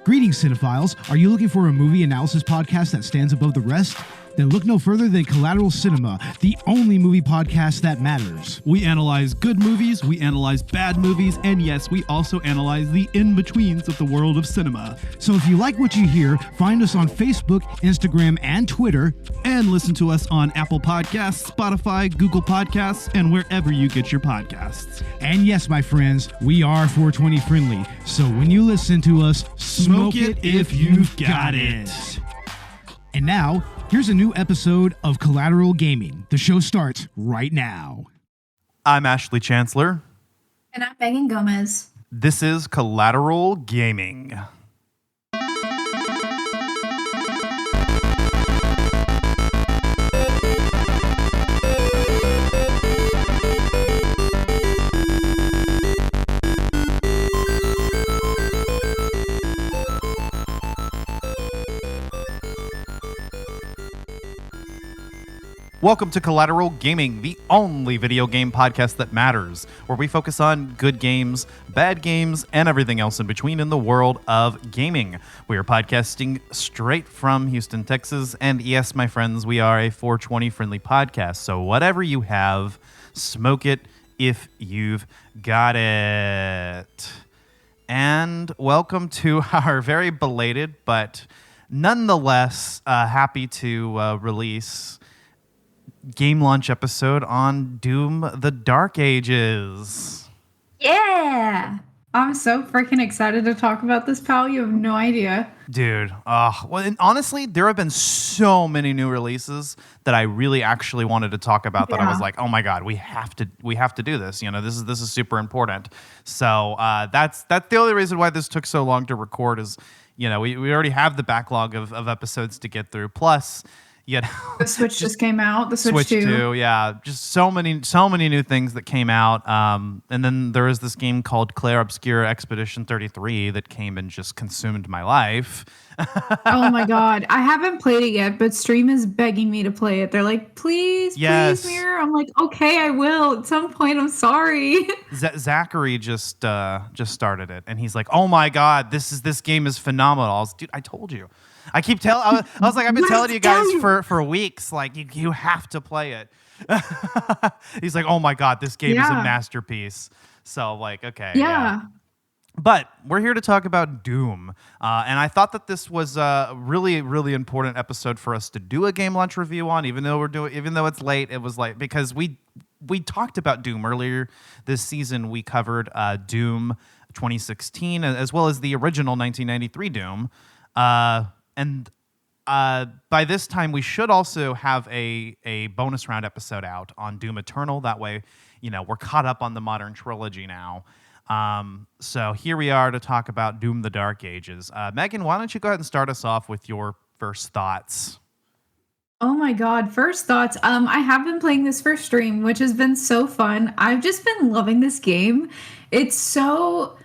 Greetings, cinephiles. Are you looking for a movie analysis podcast that stands above the rest? Then look no further than Collateral Cinema, the only movie podcast that matters. We analyze good movies, we analyze bad movies, and yes, we also analyze the in-betweens of the world of cinema. So if you like what you hear, find us on Facebook, Instagram, and Twitter. And listen to us on Apple Podcasts, Spotify, Google Podcasts, and wherever you get your podcasts. And yes, my friends, we are 420 friendly. So when you listen to us, smoke it if you've got it. And now, here's a new episode of Collateral Gaming. The show starts right now. I'm Ashley Chancellor. And I'm Megan Gomez. This is Collateral Gaming. Welcome to Collateral Gaming, the only video game podcast that matters, where we focus on good games, bad games, and everything else in between in the world of gaming. We are podcasting straight from Houston, Texas, and yes, my friends, we are a 420 friendly podcast, so whatever you have, smoke it if you've got it. And welcome to our very belated, but nonetheless happy to release game launch episode on Doom: The Dark Ages. Yeah! I'm so freaking excited to talk about this, pal. You have no idea. Dude, well, and honestly, there have been so many new releases that I really actually wanted to talk about that I was like, oh my god, we have to do this. You know, this is super important. So that's the only reason why this took so long to record is, you know, we already have the backlog of episodes to get through. Plus, you know, the Switch just came out. The Switch 2. Yeah, just so many new things that came out. And then there is this game called Clair Obscure Expedition 33 that came and just consumed my life. Oh my god, I haven't played it yet, but Stream is begging me to play it. They're like, please, Mirror. I'm like, okay, I will at some point. I'm sorry. Zachary just started it, and he's like, oh my god, this game is phenomenal. Dude, I told you. I keep telling. I was like, I've been telling you guys for weeks. Like, you have to play it. He's like, oh my god, this game is a masterpiece. So like, okay, yeah. But we're here to talk about Doom, and I thought that this was a really, really important episode for us to do a game launch review on. Even though it's late, it was like because we talked about Doom earlier this season. We covered Doom 2016 as well as the original 1993 Doom. And by this time, we should also have a bonus round episode out on Doom Eternal. That way, you know, we're caught up on the modern trilogy now. So here we are to talk about Doom: The Dark Ages. Megan, why don't you go ahead and start us off with your first thoughts? Oh my god, first thoughts. I have been playing this for stream, which has been so fun. I've just been loving this game. It's so...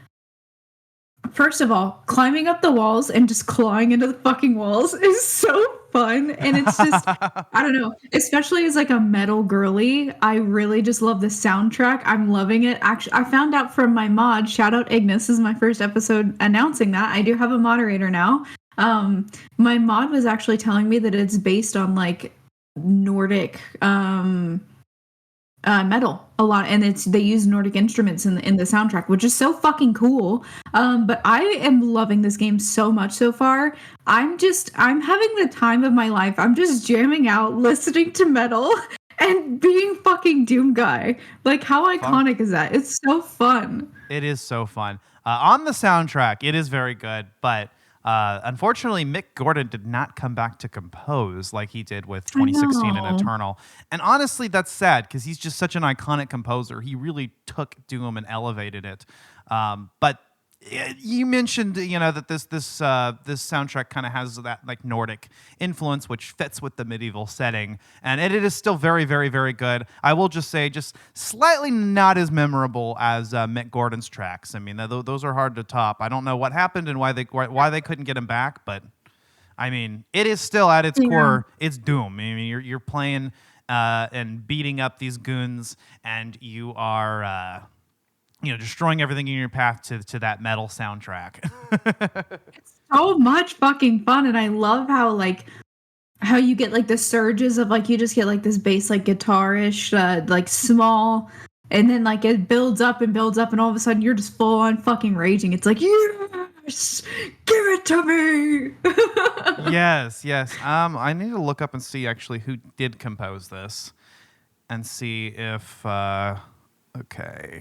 First of all, climbing up the walls and just clawing into the fucking walls is so fun. And it's just, I don't know, especially as like a metal girly, I really just love the soundtrack. I'm loving it. Actually, I found out from my mod, shout out Ignis, this is my first episode announcing that. I do have a moderator now. My mod was actually telling me that it's based on like Nordic, metal a lot, and they use Nordic instruments in the soundtrack, which is so fucking cool. But I am loving this game so much so far. I'm having the time of my life. I'm just jamming out, listening to metal, and being fucking Doom guy. Like, how iconic is that? It's so fun. It is so fun. On the soundtrack, it is very good, but unfortunately, Mick Gordon did not come back to compose like he did with 2016 and Eternal. And honestly, that's sad because he's just such an iconic composer. He really took Doom and elevated it. But you mentioned, you know, that this soundtrack kind of has that like Nordic influence, which fits with the medieval setting, and it is still very, very, very good. I will just say, just slightly not as memorable as Mick Gordon's tracks. I mean, those are hard to top. I don't know what happened and why they couldn't get him back, but I mean, it is still at its core, it's Doom. I mean, you're playing and beating up these goons, and you are destroying everything in your path to that metal soundtrack. So much fucking fun, and I love how you get like the surges of like you just get like this bass like guitarish like small, and then like it builds up and builds up, and all of a sudden you're just full on fucking raging. It's like, yes, give it to me. Yes. I need to look up and see actually who did compose this, and see if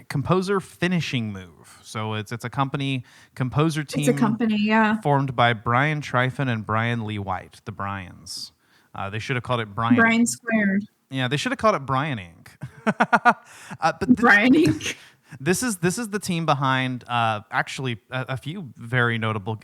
composer Finishing Move. So it's a composer team. It's a company, yeah. Formed by Brian Tryfon and Brian Lee White, the Bryans. They should have called it Brian Squared. Yeah, they should have called it Brian Inc. Brian Inc. This is the team behind actually a few very notable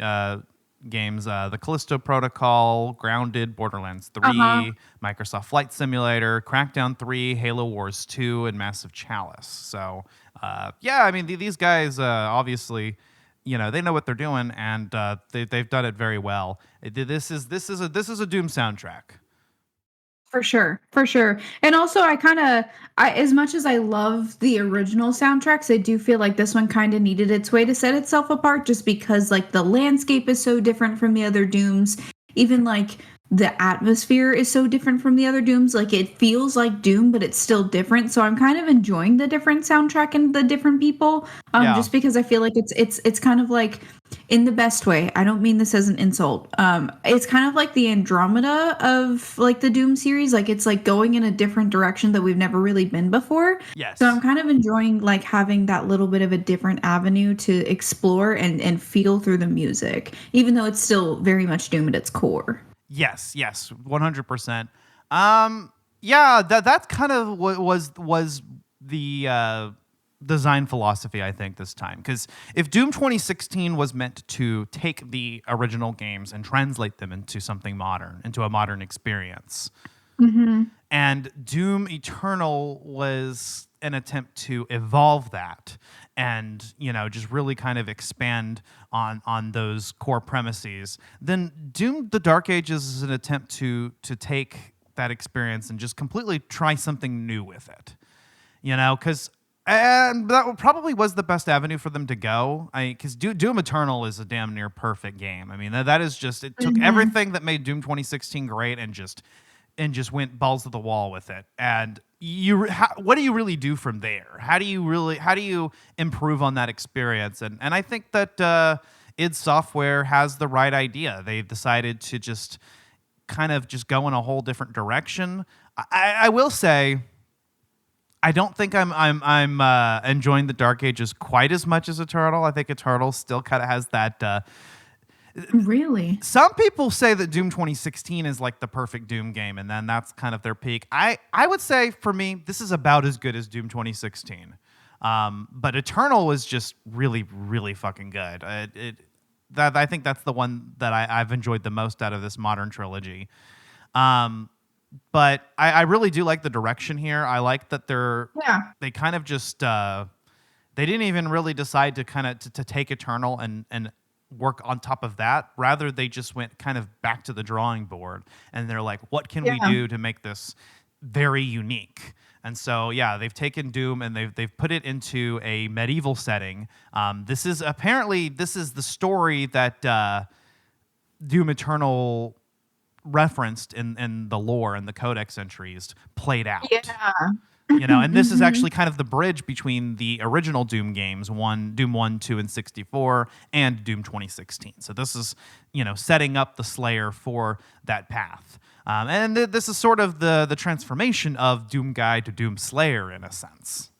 games: the Callisto Protocol, Grounded, Borderlands 3, Microsoft Flight Simulator, Crackdown 3, Halo Wars 2, and Massive Chalice. So I mean these guys obviously, they know what they're doing, and they've done it very well. This is a Doom soundtrack. For sure. And also I as much as I love the original soundtracks, I do feel like this one kind of needed its way to set itself apart, just because like the landscape is so different from the other Dooms. Even like the atmosphere is so different from the other Dooms. Like it feels like Doom, but it's still different. So I'm kind of enjoying the different soundtrack and the different people, just because I feel like it's kind of like, in the best way. I don't mean this as an insult. It's kind of like the Andromeda of like the Doom series. Like it's like going in a different direction that we've never really been before. Yes. So I'm kind of enjoying like having that little bit of a different avenue to explore and feel through the music, even though it's still very much Doom at its core. Yes, 100%. That's kind of what was the design philosophy, I think, this time. Because if Doom 2016 was meant to take the original games and translate them into something modern, into a modern experience, and Doom Eternal was an attempt to evolve that and, just really kind of expand on those core premises, then Doom the Dark Ages is an attempt to take that experience and just completely try something new with it. And that probably was the best avenue for them to go. Because Doom Eternal is a damn near perfect game. I mean, that is just, it took everything that made Doom 2016 great and just went balls to the wall with it. And what do you really do from there? How do you improve on that experience? And I think that id Software has the right idea. They decided to just kind of just go in a whole different direction. I will say, I don't think I'm enjoying the Dark Ages quite as much as Eternal. I think Eternal still kind of has that. Really? Some people say that Doom 2016 is like the perfect Doom game, and then that's kind of their peak. I would say for me, this is about as good as Doom 2016. But Eternal was just really, really fucking good. I think that's the one that I've enjoyed the most out of this modern trilogy. But I really do like the direction here. I like that they kind of just they didn't even really decide to kind of to take Eternal and work on top of that. Rather, they just went kind of back to the drawing board, and they're like, what can we do to make this very unique? And so, they've taken Doom and they've put it into a medieval setting. This is the story that Doom Eternal referenced in the lore and the codex entries played out. And this is actually kind of the bridge between the original Doom games, Doom 1, 2, and 64, and Doom 2016. So this is, setting up the Slayer for that path. And this is sort of the transformation of Doom Guy to Doom Slayer in a sense.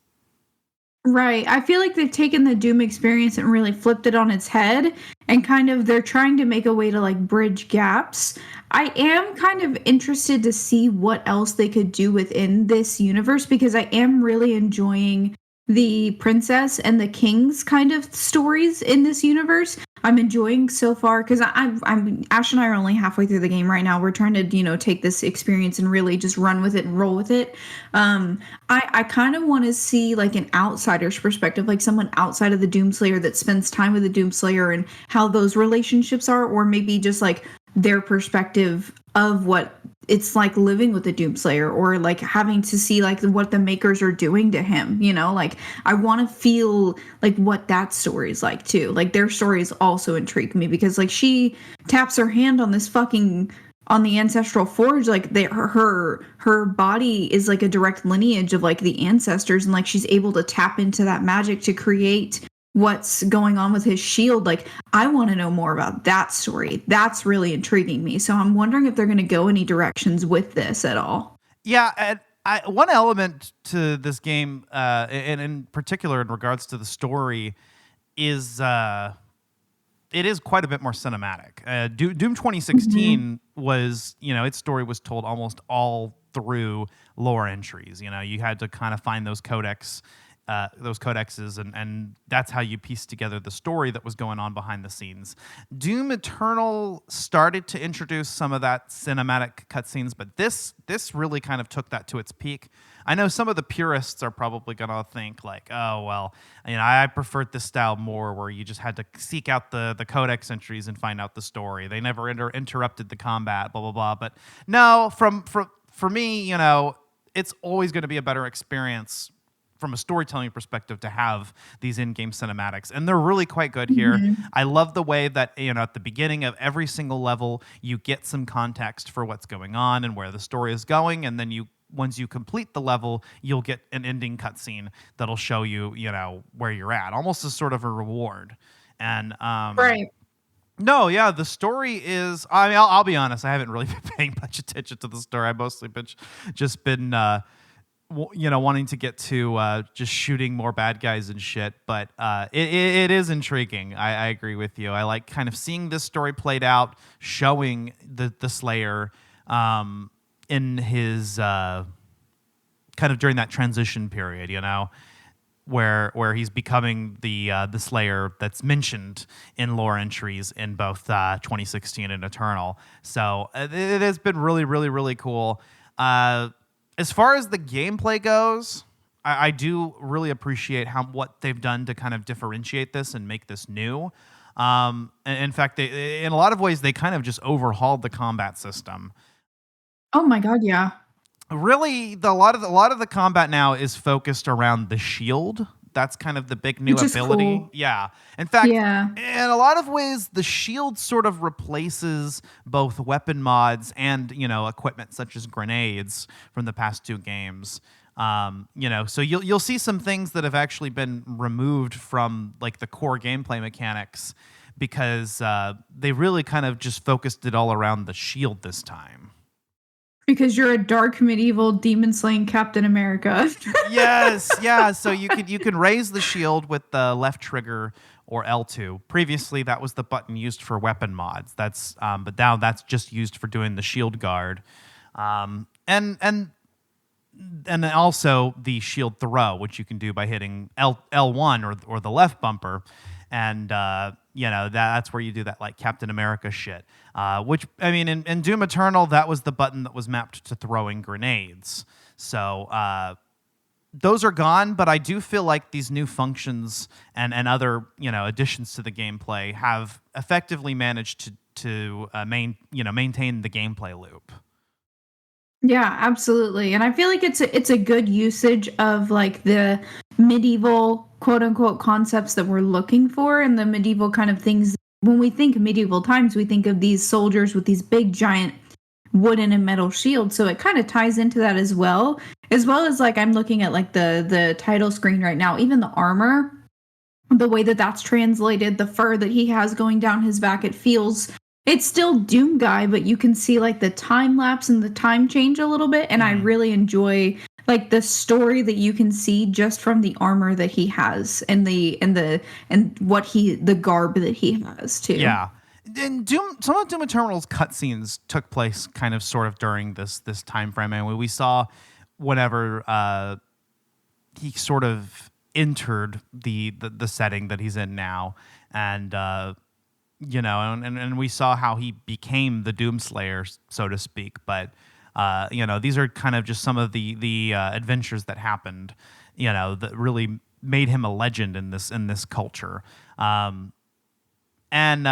Right. I feel like they've taken the Doom experience and really flipped it on its head, and kind of they're trying to make a way to like bridge gaps. I am kind of interested to see what else they could do within this universe, because I am really enjoying the princess and the king's kind of stories in this universe. I'm enjoying so far, because I'm Ash and I are only halfway through the game right now. We're trying to take this experience and really just run with it and roll with it. I kind of want to see like an outsider's perspective, like someone outside of the Doomslayer that spends time with the Doomslayer and how those relationships are, or maybe just like their perspective of what it's like living with the Doomslayer, or like having to see like what the makers are doing to him, you know? Like I want to feel like what that story is like too. Like their stories also intrigue me, because like she taps her hand on this fucking on the ancestral forge, like her body is like a direct lineage of like the ancestors, and like she's able to tap into that magic to create what's going on with his shield. Like I want to know more about that story. That's really intriguing me. So I'm wondering if they're going to go any directions with this at all. Yeah, and one element to this game, and in particular in regards to the story, is it is quite a bit more cinematic. Doom 2016 was, its story was told almost all through lore entries. You had to kind of find those codexes, and that's how you piece together the story that was going on behind the scenes. Doom Eternal started to introduce some of that cinematic cutscenes, but this really kind of took that to its peak. I know some of the purists are probably going to think like, oh, well, I preferred this style more, where you just had to seek out the codex entries and find out the story. They never interrupted the combat, blah, blah, blah. But no, for me, it's always going to be a better experience from a storytelling perspective to have these in-game cinematics, and they're really quite good here. I love the way that at the beginning of every single level you get some context for what's going on and where the story is going, and then once you complete the level, you'll get an ending cutscene that'll show you where you're at, almost as sort of a reward. And Right. no, yeah, the story is. I mean, I'll be honest. I haven't really been paying much attention to the story. I've mostly just been wanting to get to just shooting more bad guys and shit. But it is intriguing. I agree with you. I like kind of seeing this story played out, showing the Slayer in his kind of during that transition period, where he's becoming the Slayer that's mentioned in lore entries in both 2016 and Eternal. So it has been really, really, really cool. As far as the gameplay goes, I do really appreciate what they've done to kind of differentiate this and make this new. In fact, in a lot of ways, they kind of just overhauled the combat system. Oh my God, yeah. Really, a lot of the combat now is focused around the shield. That's kind of the big new Which is ability. cool. Yeah. In fact, Yeah. in a lot of ways, the shield sort of replaces both weapon mods and, equipment such as grenades from the past two games. So you'll see some things that have actually been removed from like the core gameplay mechanics, because they really kind of just focused it all around the shield this time. Because you're a dark medieval demon slaying Captain America. Yes, yeah. So you can raise the shield with the left trigger or L2. Previously, that was the button used for weapon mods. But now that's just used for doing the shield guard, and then also the shield throw, which you can do by hitting L1 or the left bumper, and that's where you do that like Captain America shit. Which, I mean, in Doom Eternal, that was the button that was mapped to throwing grenades. So those are gone, but I do feel like these new functions and other additions to the gameplay have effectively managed to maintain the gameplay loop. Yeah, absolutely. And I feel like it's a good usage of like the medieval quote unquote concepts that we're looking for, and the medieval kind of things. When we think medieval times, we think of these soldiers with these big giant wooden and metal shields. So it kind of ties into that as well as like I'm looking at like the title screen right now, even the armor, the way that that's translated, the fur that he has going down his back, it's still Doom Guy, but you can see like the time lapse and the time change a little bit. And I really enjoy like the story that you can see just from the armor that he has and the garb that he has too. Yeah. And some of Doom Eternal's cutscenes took place kind of sort of during this time frame, and we saw whenever he sort of entered the setting that he's in now, and and we saw how he became the Doomslayer, so to speak. But these are kind of just some of the adventures that happened, that really made him a legend in this culture. And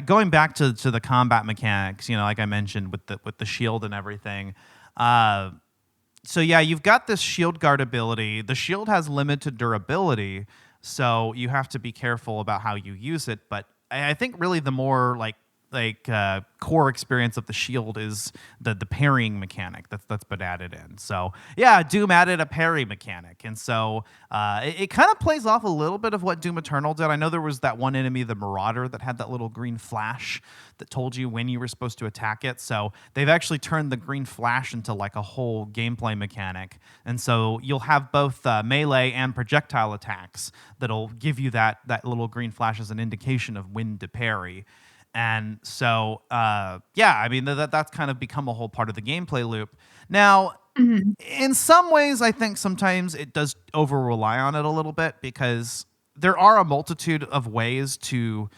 going back to the combat mechanics, like I mentioned with the shield and everything. So yeah, you've got this shield guard ability. The shield has limited durability, so you have to be careful about how you use it. But I think really the more core experience of the shield is the parrying mechanic that's been added in. So yeah, Doom added a parry mechanic, and so it kind of plays off a little bit of what Doom Eternal did. I know there was that one enemy, the Marauder, that had that little green flash that told you when you were supposed to attack it. So they've actually turned the green flash into like a whole gameplay mechanic, and so you'll have both melee and projectile attacks that'll give you that little green flash as an indication of when to parry. And so, I mean, that's kind of become a whole part of the gameplay loop. Now, in some ways, I think sometimes it does over-rely on it a little bit because there are a multitude of ways to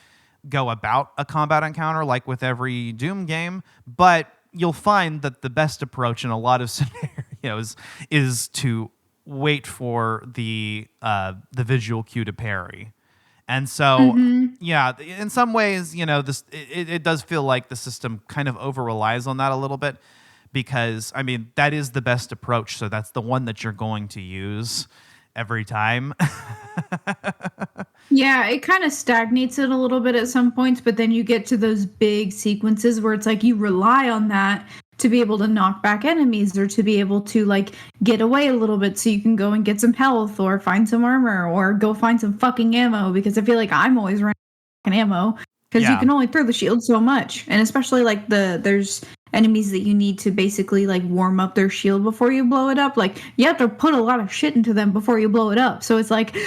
go about a combat encounter, like with every Doom game, but you'll find that the best approach in a lot of scenarios is to wait for the visual cue to parry. And so, yeah, in some ways, it does feel like the system kind of over-relies on that a little bit because, I mean, that is the best approach. So that's the one that you're going to use every time. Yeah, it kind of stagnates it a little bit at some points, but then you get to those big sequences where it's like you rely on that to be able to knock back enemies or to be able to like get away a little bit so you can go and get some health or find some armor or go find some fucking ammo, because I feel like I'm always running fucking ammo because you can only throw the shield so much. And especially like there's enemies that you need to basically like warm up their shield before you blow it up. Like you have to put a lot of shit into them before you blow it up. So it's like,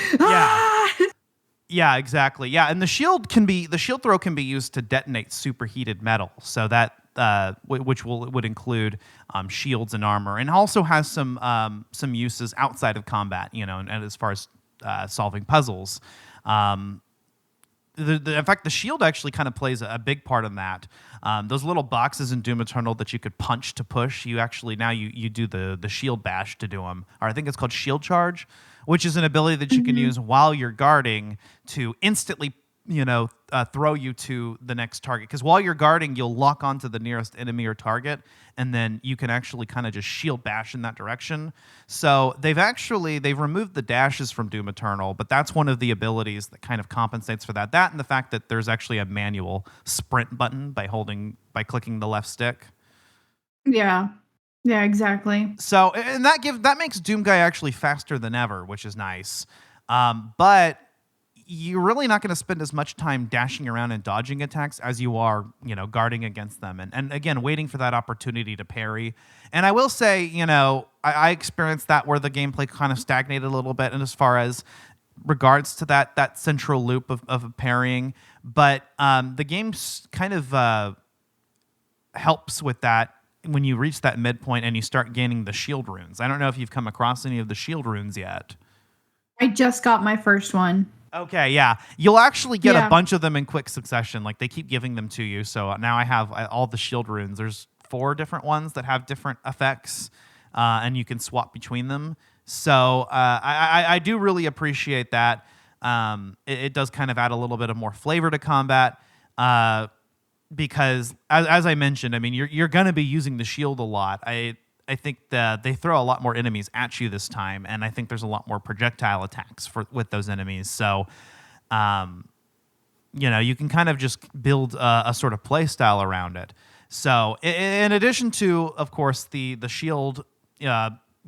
Yeah, exactly. Yeah, and the shield throw can be used to detonate superheated metal. So that which would include shields and armor, and also has some uses outside of combat. And as far as solving puzzles. In fact, the shield actually kind of plays a big part in that. Those little boxes in Doom Eternal that you could punch to push, you actually now you do the shield bash to do them. Or I think it's called shield charge, which is an ability that you can use while you're guarding to instantly throw you to the next target. Because while you're guarding, you'll lock onto the nearest enemy or target, and then you can actually kind of just shield bash in that direction. So they've removed the dashes from Doom Eternal, but that's one of the abilities that kind of compensates for that. That and the fact that there's actually a manual sprint button by clicking the left stick. Yeah. Yeah, exactly. So, and that makes Doomguy actually faster than ever, which is nice. But you're really not going to spend as much time dashing around and dodging attacks as you are, guarding against them. And again, waiting for that opportunity to parry. And I will say, I experienced that where the gameplay kind of stagnated a little bit, and as far as regards to that central loop of parrying. But the game kind of helps with that when you reach that midpoint and you start gaining the shield runes. I don't know if you've come across any of the shield runes yet. I just got my first one. Okay, yeah. You'll actually get a bunch of them in quick succession. Like, they keep giving them to you. So now I have all the shield runes. There's 4 different ones that have different effects, and you can swap between them. So I do really appreciate that. It does kind of add a little bit of more flavor to combat, because, as I mentioned, I mean, you're going to be using the shield a lot. I think that they throw a lot more enemies at you this time, and I think there's a lot more projectile attacks with those enemies. So, you can kind of just build a sort of play style around it. So, in addition to, of course, the shield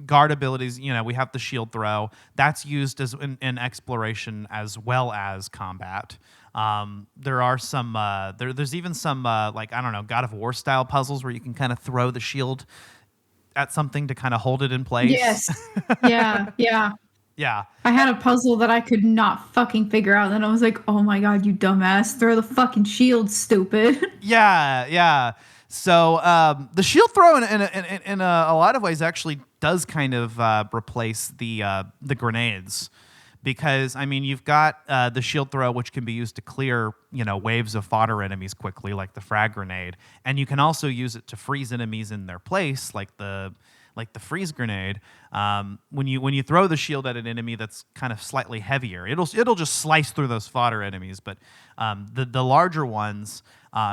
guard abilities, we have the shield throw. That's used as in exploration as well as combat. There are some there's even some like, I don't know, God of War style puzzles where you can kind of throw the shield at something to kind of hold it in place. Yes. Yeah. Yeah. I had a puzzle that I could not fucking figure out, and I was like, "Oh my god, you dumbass! Throw the fucking shield, stupid!" Yeah. So the shield throw in a lot of ways actually does kind of replace the grenades. Because, I mean, you've got the shield throw, which can be used to clear, waves of fodder enemies quickly, like the frag grenade. And you can also use it to freeze enemies in their place, like the like the freeze grenade, when you throw the shield at an enemy that's kind of slightly heavier, it'll just slice through those fodder enemies. But the larger ones,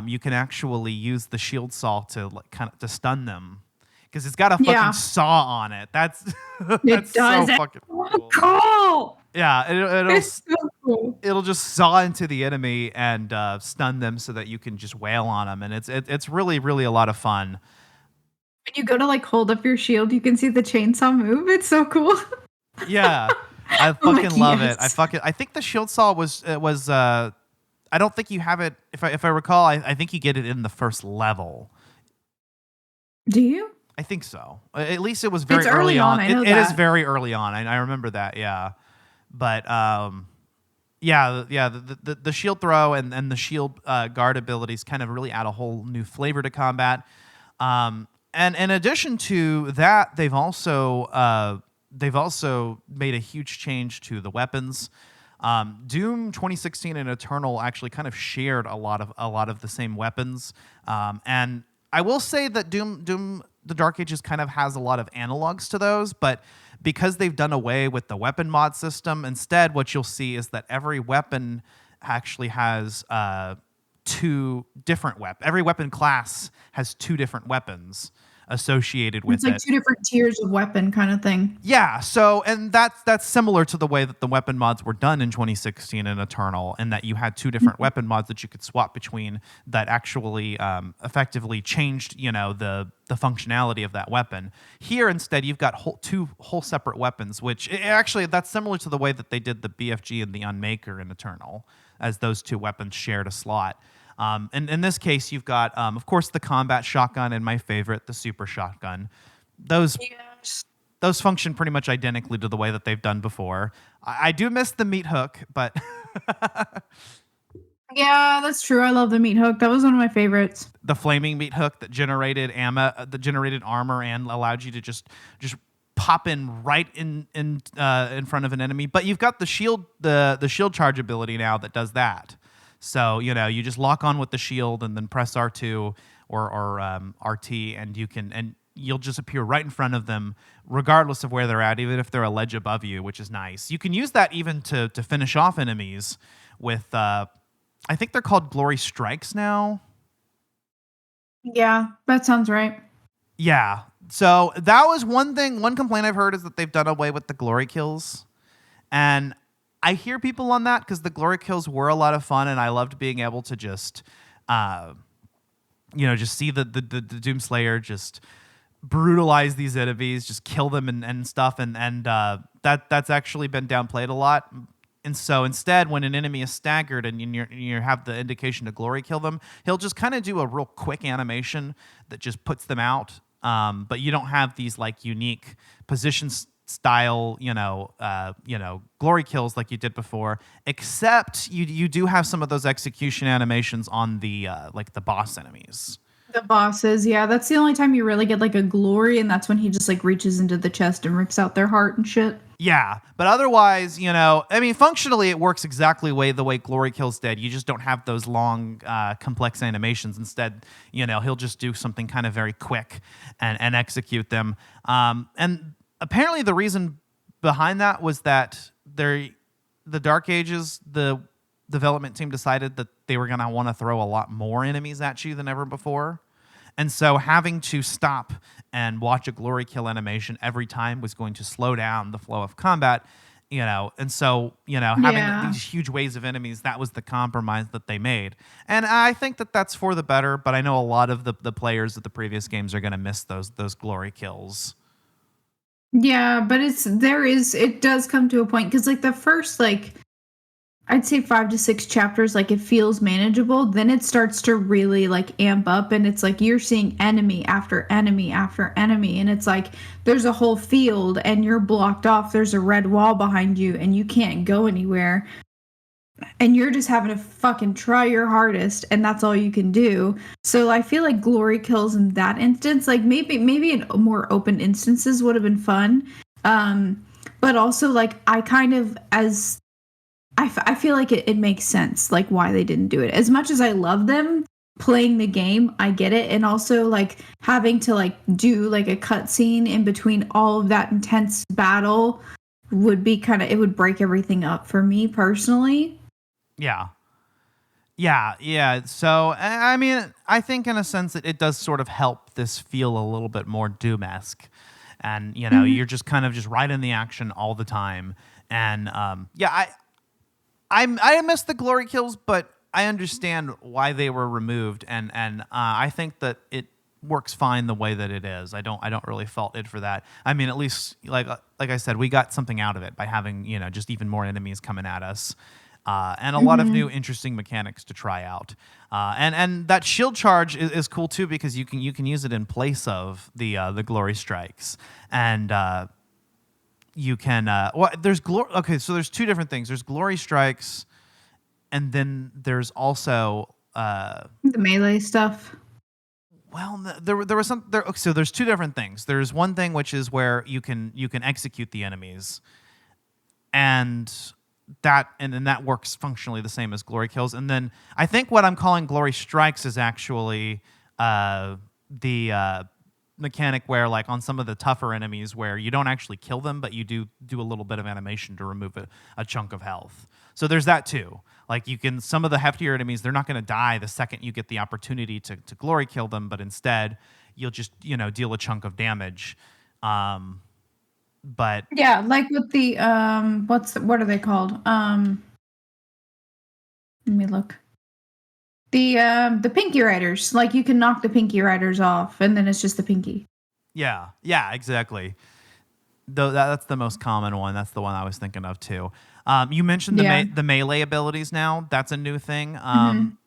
you can actually use the shield saw to kind of to stun them. Because it's got a fucking saw on it. That's so fucking cool. Yeah, It's so cool. it'll just saw into the enemy and stun them so that you can just wail on them, and it's really really a lot of fun. When you go to like hold up your shield, you can see the chainsaw move. It's so cool. Yeah, I fucking love it. I think the shield saw was I don't think you have it. If I recall, I think you get it in the first level. Do you? I think so. At least it was very It's early on. I know it is very early on. I remember that. Yeah, but the shield throw and the shield guard abilities kind of really add a whole new flavor to combat. And in addition to that, they've also made a huge change to the weapons. Doom 2016 and Eternal actually kind of shared a lot of the same weapons. And I will say that Doom the Dark Ages kind of has a lot of analogs to those, but because they've done away with the weapon mod system, instead what you'll see is that every weapon actually has two different weapons. Every weapon class has two different weapons associated with it. It's like two different tiers of weapon kind of thing. Yeah, so and that's similar to the way that the weapon mods were done in 2016 and Eternal, in that you had two different weapon mods that you could swap between that actually effectively changed, the functionality of that weapon. Here instead you've got two whole separate weapons, which actually that's similar to the way that they did the BFG and the Unmaker in Eternal, as those two weapons shared a slot. And in this case, you've got, of course, the combat shotgun and my favorite, the super shotgun. Those function pretty much identically to the way that they've done before. I do miss the meat hook, but... Yeah, that's true. I love the meat hook. That was one of my favorites. The flaming meat hook that generated armor and allowed you to just pop in right in front of an enemy. But you've got the shield charge ability now that does that. So, you just lock on with the shield and then press R2 or RT, and you'll just appear right in front of them, regardless of where they're at, even if they're a ledge above you, which is nice. You can use that even to finish off enemies with, I think they're called Glory Strikes now. Yeah, that sounds right. Yeah. So that was one complaint I've heard is that they've done away with the glory kills. And I hear people on that because the glory kills were a lot of fun, and I loved being able to just, just see the Doomslayer just brutalize these enemies, just kill them and stuff, and that's actually been downplayed a lot. And so instead, when an enemy is staggered and you have the indication to glory kill them, he'll just kind of do a real quick animation that just puts them out. But you don't have these like unique positions style, glory kills like you did before, except you do have some of those execution animations on the like the boss enemies. The bosses, yeah, that's the only time you really get like a glory, and that's when he just like reaches into the chest and rips out their heart and shit. Yeah, but otherwise, functionally it works exactly the way glory kills did. You just don't have those long, complex animations. Instead, he'll just do something kind of very quick and execute them. And apparently the reason behind that was that the Dark Ages, the development team decided that they were going to want to throw a lot more enemies at you than ever before. And so having to stop and watch a glory kill animation every time was going to slow down the flow of combat, and so, having these huge waves of enemies, that was the compromise that they made. And I think that that's for the better, but I know a lot of the players of the previous games are going to miss those glory kills. Yeah, but it does come to a point, because like the first, like, I'd say 5 to 6 chapters, like it feels manageable. Then it starts to really like amp up, and it's like you're seeing enemy after enemy after enemy, and it's like there's a whole field and you're blocked off. There's a red wall behind you and you can't go anywhere. And you're just having to fucking try your hardest, and that's all you can do. So I feel like glory kills in that instance, like maybe in more open instances would have been fun. But also like I feel like it makes sense, like why they didn't do it. As much as I love them, playing the game, I get it. And also like having to like do like a cutscene in between all of that intense battle would be it would break everything up for me personally. Yeah. Yeah. So, I mean, I think in a sense that it does sort of help this feel a little bit more Doom-esque. And, you're just kind of just right in the action all the time. And, I miss the glory kills, but I understand why they were removed. And I think that it works fine the way that it is. I don't really fault it for that. I mean, at least, like I said, we got something out of it by having, just even more enemies coming at us. And a lot of new interesting mechanics to try out, and that shield charge is cool too because you can use it in place of the glory strikes, and you can there's glory. Okay, so there's two different things. There's glory strikes, and then there's also The melee stuff. well, there was some there. Okay, so there's two different things. There's one thing which is where you can execute the enemies, and then that works functionally the same as glory kills. And then I think what I'm calling glory strikes is actually the mechanic where, like, on some of the tougher enemies where you don't actually kill them, but you do a little bit of animation to remove a chunk of health. So there's that too. Like, some of the heftier enemies, they're not going to die the second you get the opportunity to glory kill them, but instead you'll just deal a chunk of damage. But yeah, like with the what are they called? Let me look. The pinky riders. Like you can knock the pinky riders off, and then it's just the pinky. Yeah, exactly. Though that's the most common one. That's the one I was thinking of too. You mentioned the melee abilities. Now that's a new thing.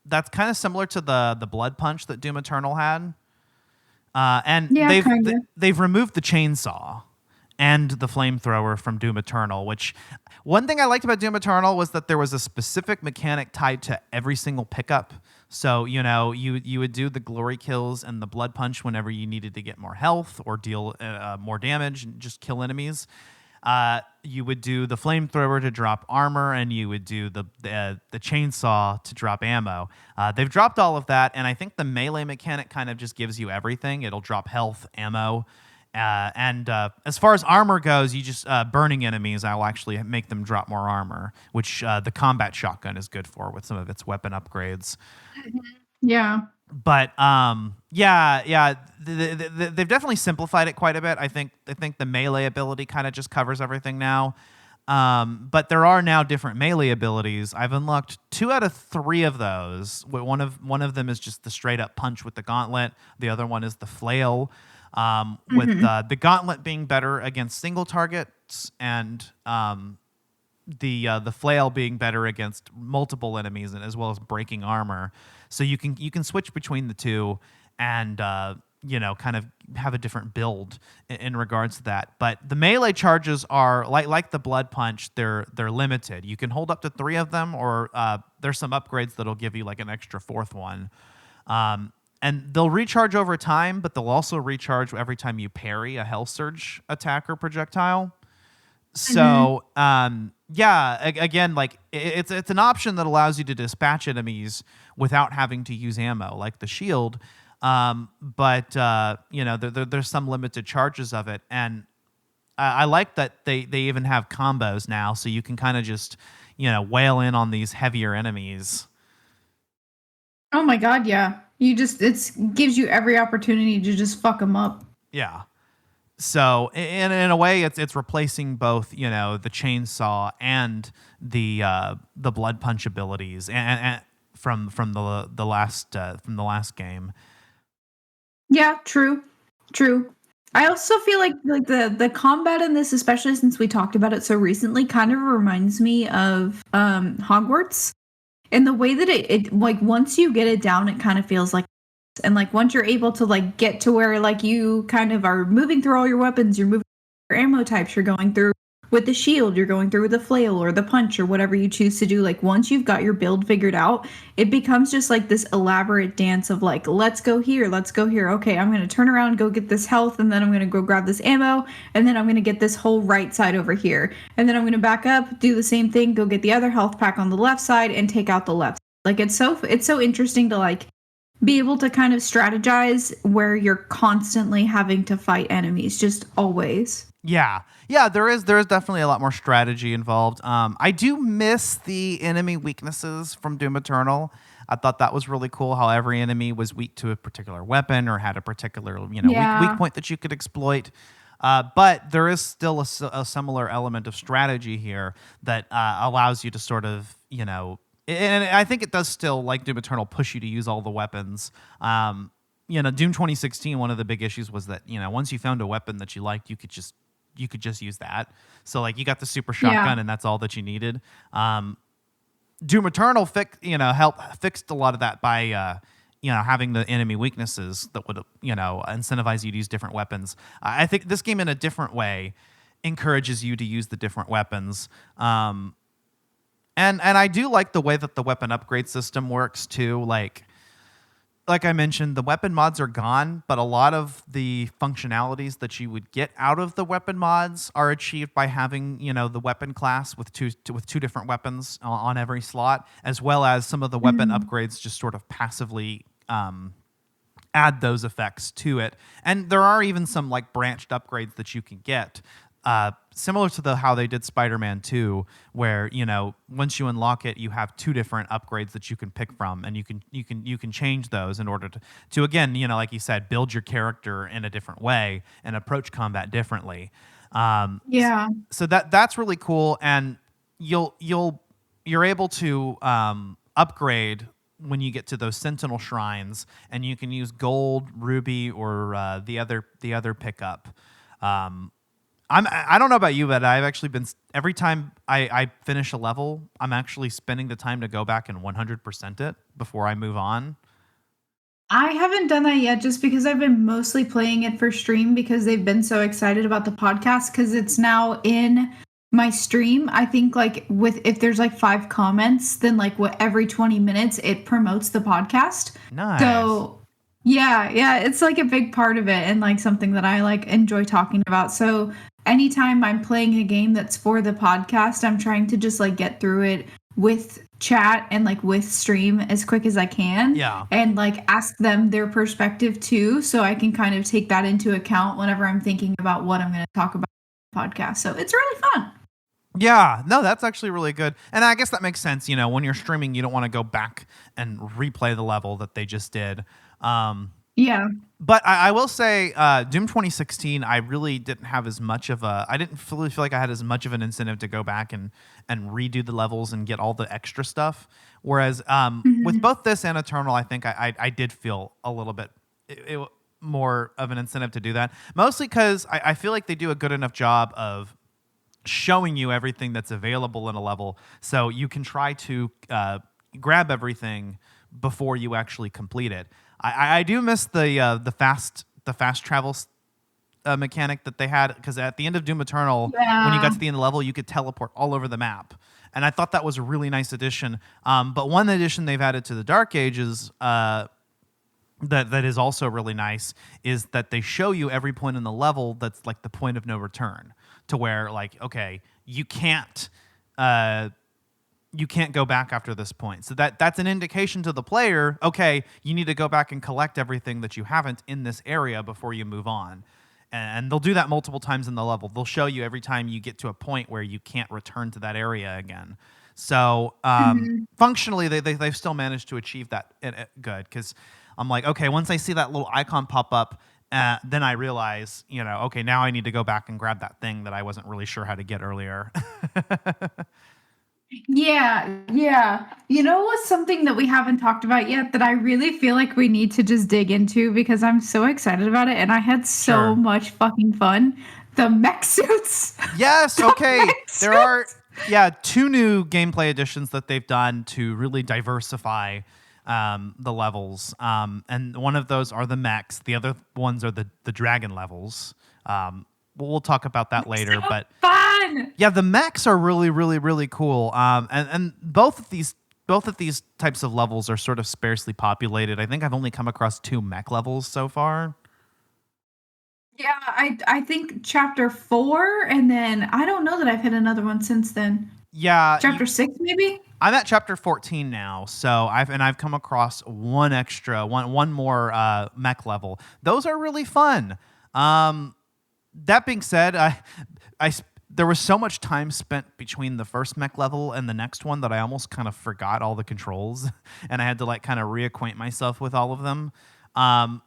That's kind of similar to the blood punch that Doom Eternal had. And they've removed the chainsaw and the flamethrower from Doom Eternal, which one thing I liked about Doom Eternal was that there was a specific mechanic tied to every single pickup. So, you would do the glory kills and the blood punch whenever you needed to get more health or deal more damage and just kill enemies. You would do the flamethrower to drop armor, and you would do the chainsaw to drop ammo. They've dropped all of that, and I think the melee mechanic kind of just gives you everything. It'll drop health, ammo, and as far as armor goes, you just burning enemies, I'll actually make them drop more armor, which the combat shotgun is good for with some of its weapon upgrades. Yeah. But they've definitely simplified it quite a bit. I think the melee ability kind of just covers everything now. But there are now different melee abilities. I've unlocked 2 out of 3 of those. One of them is just the straight up punch with the gauntlet. The other one is the flail. With the gauntlet being better against single targets, and the flail being better against multiple enemies, and as well as breaking armor. So you can switch between the two, and kind of have a different build in regards to that. But the melee charges are like the blood punch. They're limited. You can hold up to 3 of them, or there's some upgrades that'll give you like an extra 4th one. And they'll recharge over time, but they'll also recharge every time you parry a Hell Surge attack or projectile. So, again, like it's an option that allows you to dispatch enemies without having to use ammo, like the shield. But there's some limited charges of it, and I like that they even have combos now, so you can kind of just wail in on these heavier enemies. Oh my god, yeah. It gives you every opportunity to just fuck them up. Yeah. So in a way, it's replacing both the chainsaw and the blood punch abilities, and from the last game. Yeah, true. I also feel like the combat in this, especially since we talked about it so recently, kind of reminds me of Hogwarts. And the way that it like once you get it down, it kind of feels like, and like once you're able to like get to where like you kind of are moving through all your weapons, you're moving your ammo types, you're going through with the shield, you're going through with the flail or the punch or whatever you choose to do. Like once you've got your build figured out, it becomes just like this elaborate dance of like, let's go here. Okay, I'm going to turn around, go get this health, and then I'm going to go grab this ammo, and then I'm going to get this whole right side over here. And then I'm going to back up, do the same thing, go get the other health pack on the left side and take out the left. Like it's so interesting to like be able to kind of strategize where you're constantly having to fight enemies, just always. Yeah, yeah, there is definitely a lot more strategy involved. I do miss the enemy weaknesses from Doom Eternal. I thought that was really cool how every enemy was weak to a particular weapon or had a particular weak Yeah. point that you could exploit. But there is still a similar element of strategy here that allows you to sort of and I think it does still, like Doom Eternal, push you to use all the weapons. Doom 2016, one of the big issues was that once you found a weapon that you liked, you could just use that. So like you got the super shotgun, Yeah. and that's all that you needed. Doom Eternal fixed a lot of that by having the enemy weaknesses that would incentivize you to use different weapons. I think this game in a different way encourages you to use the different weapons. And I do like the way that the weapon upgrade system works too. Like I mentioned, the weapon mods are gone, but a lot of the functionalities that you would get out of the weapon mods are achieved by having, the weapon class with two different weapons on every slot, as well as some of the weapon upgrades just sort of passively add those effects to it. And there are even some like branched upgrades that you can get. Similar to how they did Spider-Man 2, where once you unlock it, you have two different upgrades that you can pick from, and you can change those in order to again, like you said, build your character in a different way and approach combat differently. Yeah. So that's really cool, and you're able to upgrade when you get to those Sentinel shrines, and you can use gold, ruby, or the other pickup. I don't know about you, but I've actually been every time I finish a level, I'm actually spending the time to go back and 100% it before I move on. I haven't done that yet just because I've been mostly playing it for stream because they've been so excited about the podcast because it's now in my stream. I think like if there's like 5 comments, then like every 20 minutes it promotes the podcast. Nice. So yeah, it's like a big part of it and like something that I like enjoy talking about. So anytime I'm playing a game that's for the podcast, I'm trying to just like get through it with chat and like with stream as quick as I can. Yeah. And like ask them their perspective too, so I can kind of take that into account whenever I'm thinking about what I'm going to talk about on the podcast. So it's really fun. Yeah, no, that's actually really good. And I guess that makes sense. When you're streaming, you don't want to go back and replay the level that they just did. Yeah. But I will say, Doom 2016, I really didn't have as much of I didn't really feel like I had as much of an incentive to go back and redo the levels and get all the extra stuff. Whereas with both this and Eternal, I think I did feel a little bit more of an incentive to do that. Mostly because I feel like they do a good enough job of showing you everything that's available in a level, so you can try to grab everything before you actually complete it. I do miss the fast travel mechanic that they had, because at the end of Doom Eternal, when you got to the end of the level, you could teleport all over the map, and I thought that was a really nice addition. But one addition they've added to the Dark Ages that is also really nice is that they show you every point in the level that's like the point of no return, to where like, okay, you can't go back after this point. So that's an indication to the player, okay, you need to go back and collect everything that you haven't in this area before you move on. And they'll do that multiple times in the level. They'll show you every time you get to a point where you can't return to that area again. So functionally, they've still managed to achieve that good, because I'm like, okay, once I see that little icon pop up, then I realize, okay, now I need to go back and grab that thing that I wasn't really sure how to get earlier. Yeah. You know what's something that we haven't talked about yet that I really feel like we need to just dig into because I'm so excited about it and I had so much fucking fun? The mech suits. Yes, okay. There are 2 new gameplay additions that they've done to really diversify the levels. And one of those are the mechs. The other ones are the dragon levels. We'll talk about that later. So but fun. Yeah, the mechs are really, really, really cool. And both of these types of levels are sort of sparsely populated. I think I've only come across 2 mech levels so far. Yeah, I think chapter 4, and then I don't know that I've hit another one since then. Yeah, Chapter 6, maybe. I'm at chapter 14 now, so I've come across one more mech level. Those are really fun. That being said, there was so much time spent between the first mech level and the next one that I almost kind of forgot all the controls, and I had to like kind of reacquaint myself with all of them. Those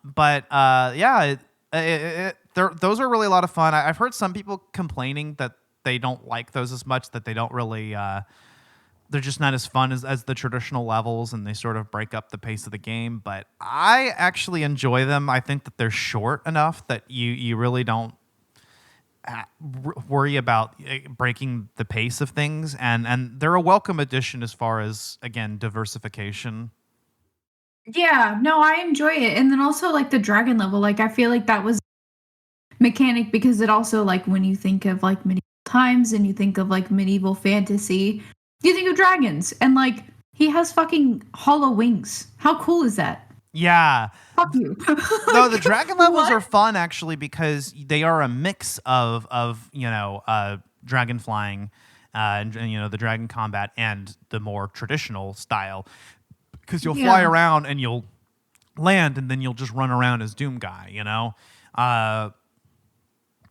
are really a lot of fun. I've heard some people complaining that they don't like those as much, that they don't really. They're just not as fun as the traditional levels, and they sort of break up the pace of the game. But I actually enjoy them. I think that they're short enough that you really don't worry about breaking the pace of things, and they're a welcome addition as far as, again, diversification. Yeah, no, I enjoy it. And then also like the dragon level, like I feel like that was mechanic because it also like when you think of like medieval times and you think of like medieval fantasy, you think of dragons and like he has fucking hollow wings. How cool is that? Yeah. Fuck you. No, the dragon levels What? are fun actually because they are a mix of dragon flying, and you know the dragon combat and the more traditional style. Because you'll fly Yeah. around and you'll land and then you'll just run around as Doom Guy, you know.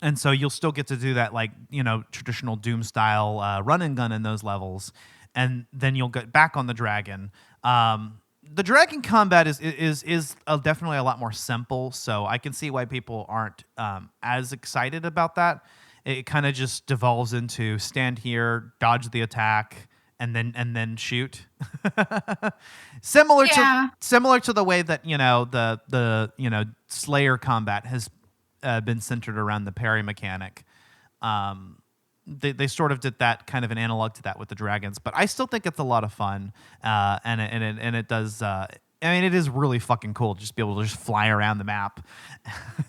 And so you'll still get to do that, like, you know, traditional Doom style run and gun in those levels, and then you'll get back on the dragon. The dragon combat is definitely a lot more simple, so I can see why people aren't as excited about that. It kind of just devolves into stand here, dodge the attack, and then shoot. Yeah. Similar to the way that the Slayer combat has been centered around the parry mechanic. They sort of did that kind of an analog to that with the dragons, but I still think it's a lot of fun, and it does. I mean, it is really fucking cool just to be able to just fly around the map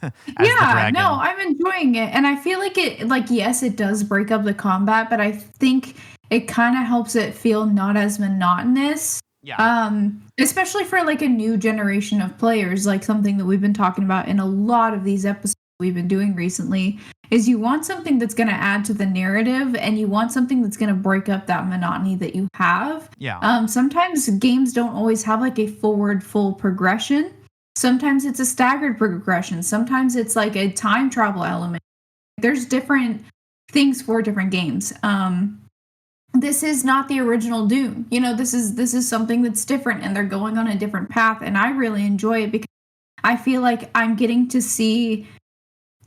as the dragon. No, I'm enjoying it. And I feel like it like yes, it does break up the combat, but I think it kind of helps it feel not as monotonous. Yeah. Especially for like a new generation of players, like something that we've been talking about in a lot of these episodes we've been doing recently is you want something that's going to add to the narrative and you want something that's going to break up that monotony that you have. Yeah. Sometimes games don't always have like a forward full progression. Sometimes it's a staggered progression. Sometimes it's like a time travel element. There's different things for different games. This is not the original Doom. You know, this is something that's different and they're going on a different path and I really enjoy it because I feel like I'm getting to see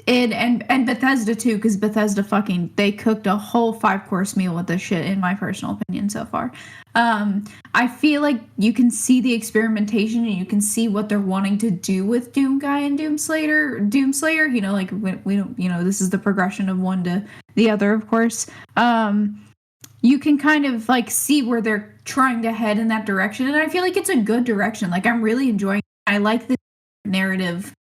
it and Bethesda too, because Bethesda fucking they cooked a whole 5-course meal with this shit in my personal opinion so far. I feel like you can see the experimentation and you can see what they're wanting to do with Doom Guy and Doomslayer, you know, like we don't, you know, this is the progression of one to the other, of course. You can kind of like see where they're trying to head in that direction. And I feel like it's a good direction. Like I'm really enjoying it. I like the narrative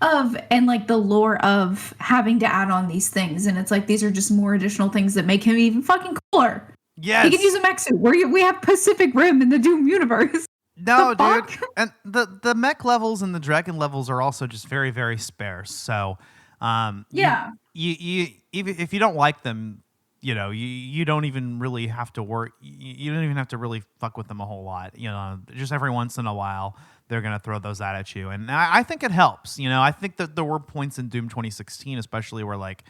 of and like the lore of having to add on these things. And it's like these are just more additional things that make him even fucking cooler. Yes. He can use a mech suit. We have Pacific Rim in the Doom universe. No, The dude. fuck? And the mech levels and the dragon levels are also just very, very sparse. So Yeah. you even if you don't like them, you know, you don't even really have to work. You don't even have to really fuck with them a whole lot. You know, just every once in a while they're gonna throw those out at you, and I think it helps. You know, I think that there were points in Doom 2016, especially where like,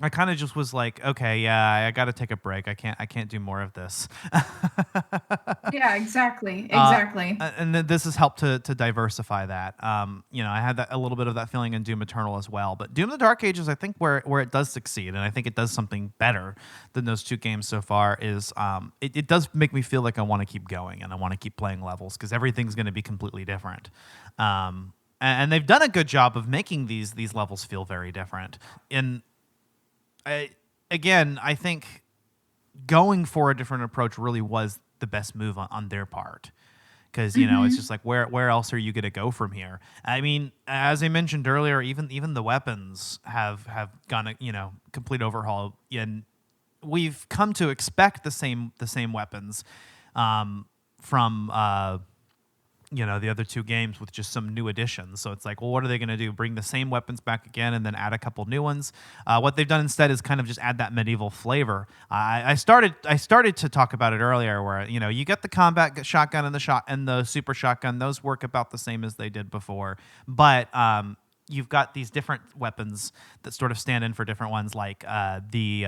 I kind of just was like, okay, yeah, I got to take a break. I can't do more of this. Yeah, exactly. Exactly. And this has helped to diversify that. You know, I had a little bit of that feeling in Doom Eternal as well. But Doom: The Dark Ages, I think where it does succeed, and I think it does something better than those two games so far, is it does make me feel like I want to keep going and I want to keep playing levels because everything's going to be completely different. And they've done a good job of making these levels feel very different. I think going for a different approach really was the best move on their part, because you know it's just like where else are you going to go from here? I mean, as I mentioned earlier, even the weapons have gone a complete overhaul, and we've come to expect the same weapons from the other two games with just some new additions. So it's like, well, what are they going to do? Bring the same weapons back again and then add a couple new ones? What they've done instead is kind of just add that medieval flavor. I started to talk about it earlier, where you get the combat shotgun and the super shotgun. Those work about the same as they did before, but you've got these different weapons that sort of stand in for different ones, like the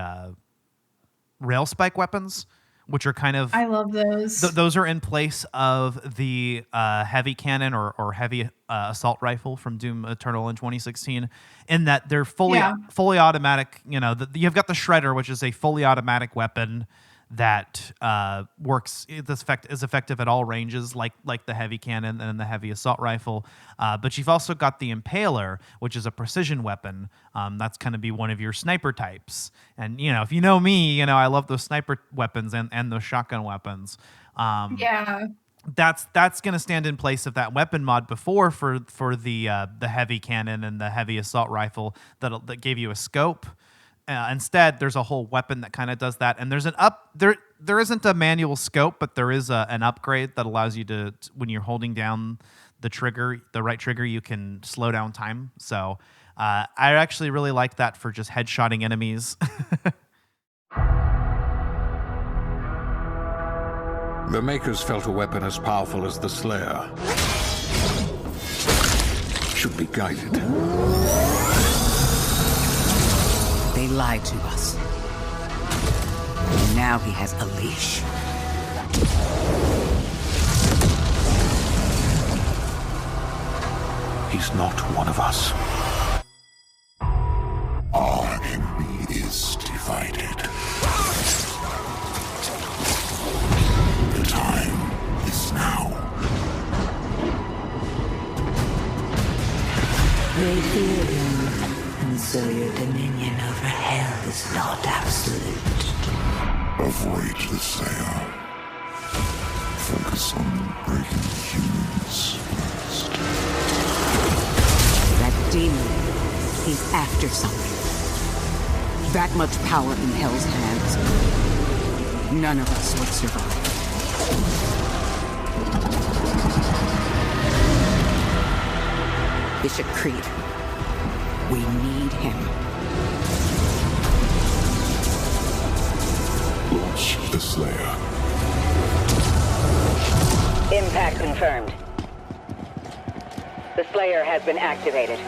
rail spike weapons, which are kind of... I love those. Those are in place of the heavy cannon or heavy assault rifle from Doom Eternal in 2016, in that they're fully automatic. You've got the Shredder, which is a fully automatic weapon that works is effective at all ranges, like the heavy cannon and the heavy assault rifle. But you've also got the Impaler, which is a precision weapon. That's going to be one of your sniper types. And if you know me, I love those sniper weapons and those shotgun weapons. That's going to stand in place of that weapon mod before for the heavy cannon and the heavy assault rifle that gave you a scope. Instead, there's a whole weapon that kind of does that, and there's there isn't a manual scope, but there is an upgrade that allows you to, when you're holding down the right trigger, you can slow down time. So I actually really like that for just headshotting enemies. The Makers felt a weapon as powerful as the Slayer should be guided. They lied to us. And now he has a leash. He's not one of us. Our enemy is divided. The time is now. They fear him, and so your dominion over hell is not absolute. Avoid the Slayer. Focus on breaking humans first. That demon, he's after something. That much power in Hell's hands. None of us would survive. Bishop Creed, we need him. Launch the Slayer. Impact confirmed. The Slayer has been activated.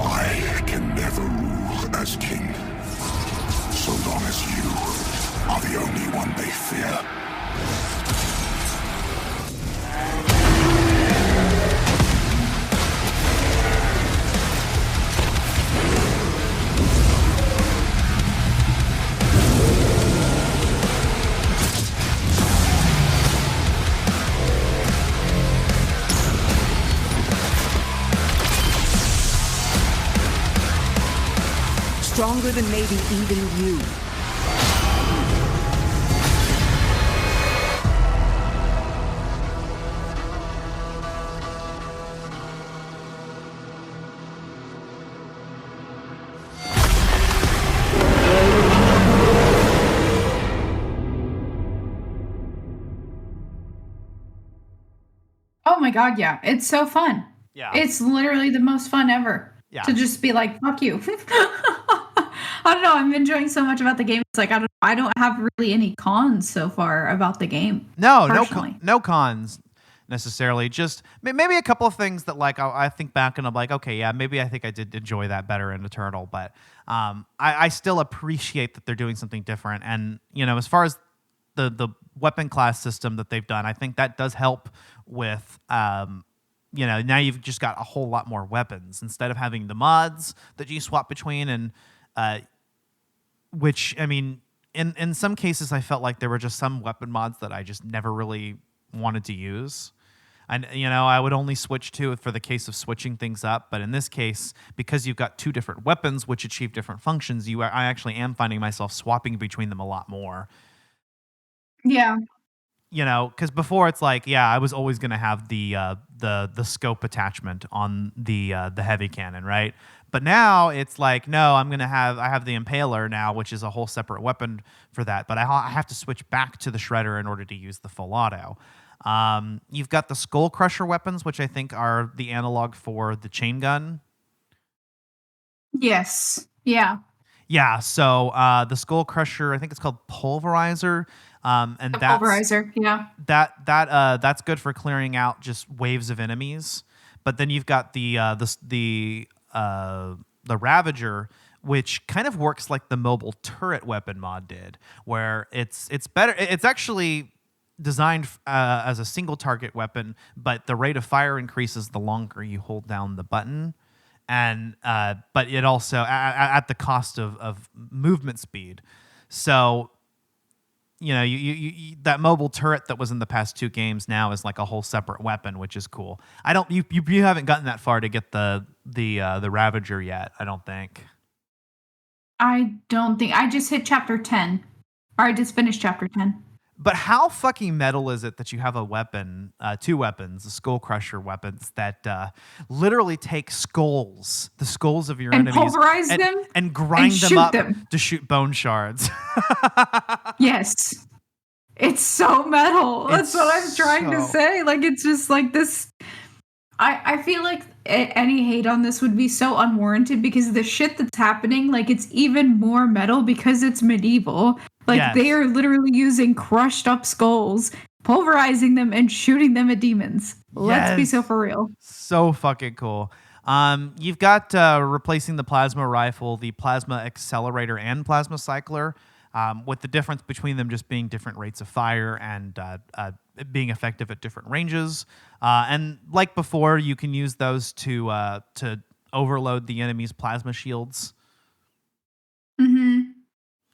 I can never rule as king, so long as you are the only one they fear. Stronger than maybe even you. Oh my god, yeah. It's so fun. Yeah. It's literally the most fun ever. Yeah. To just be like, fuck you. I don't know. I'm enjoying so much about the game. It's like I don't have really any cons so far about the game. No cons necessarily. Just maybe a couple of things that like I think back and I'm like, okay, yeah, maybe I think I did enjoy that better in Eternal, but I still appreciate that they're doing something different. And as far as the weapon class system that they've done, I think that does help with now you've just got a whole lot more weapons instead of having the mods that you swap between, and which, I mean, in some cases I felt like there were just some weapon mods that I just never really wanted to use. And I would only switch to it for the case of switching things up, but in this case, because you've got two different weapons which achieve different functions, I actually am finding myself swapping between them a lot more. Yeah. Because before it's like, I was always going to have the scope attachment on the heavy cannon, right? But now it's like, no, I have the impaler now, which is a whole separate weapon for that. But I have to switch back to the shredder in order to use the full auto. You've got the skull crusher weapons, which I think are the analog for the chain gun. Yes. Yeah. Yeah. So the skull crusher, I think it's called pulverizer. And that's Pulverizer, yeah. That's good for clearing out just waves of enemies. But then you've got the Ravager, which kind of works like the mobile turret weapon mod did, where it's better. It's actually designed as a single target weapon, but the rate of fire increases the longer you hold down the button, and but it also at the cost of movement speed. So you that mobile turret that was in the past two games now is like a whole separate weapon, which is cool. You haven't gotten that far to get the Ravager yet, I don't think. I don't think I just hit chapter 10. Or I just finished chapter 10. But how fucking metal is it that you have a weapon, two weapons, the skull crusher weapons that literally take the skulls of your enemies, pulverize them and grind and them shoot up them. to shoot bone shards? Yes. It's so metal. That's what I'm trying to say. Like, it's just like this. I feel like any hate on this would be so unwarranted because the shit that's happening, like, it's even more metal because it's medieval. Like, Yes. they are literally using crushed up skulls, pulverizing them, and shooting them at demons. Let's be so for real. So fucking cool. You've got replacing the plasma rifle, the plasma accelerator, and plasma cycler, with the difference between them just being different rates of fire and being effective at different ranges. And like before, you can use those to overload the enemy's plasma shields. Mm-hmm.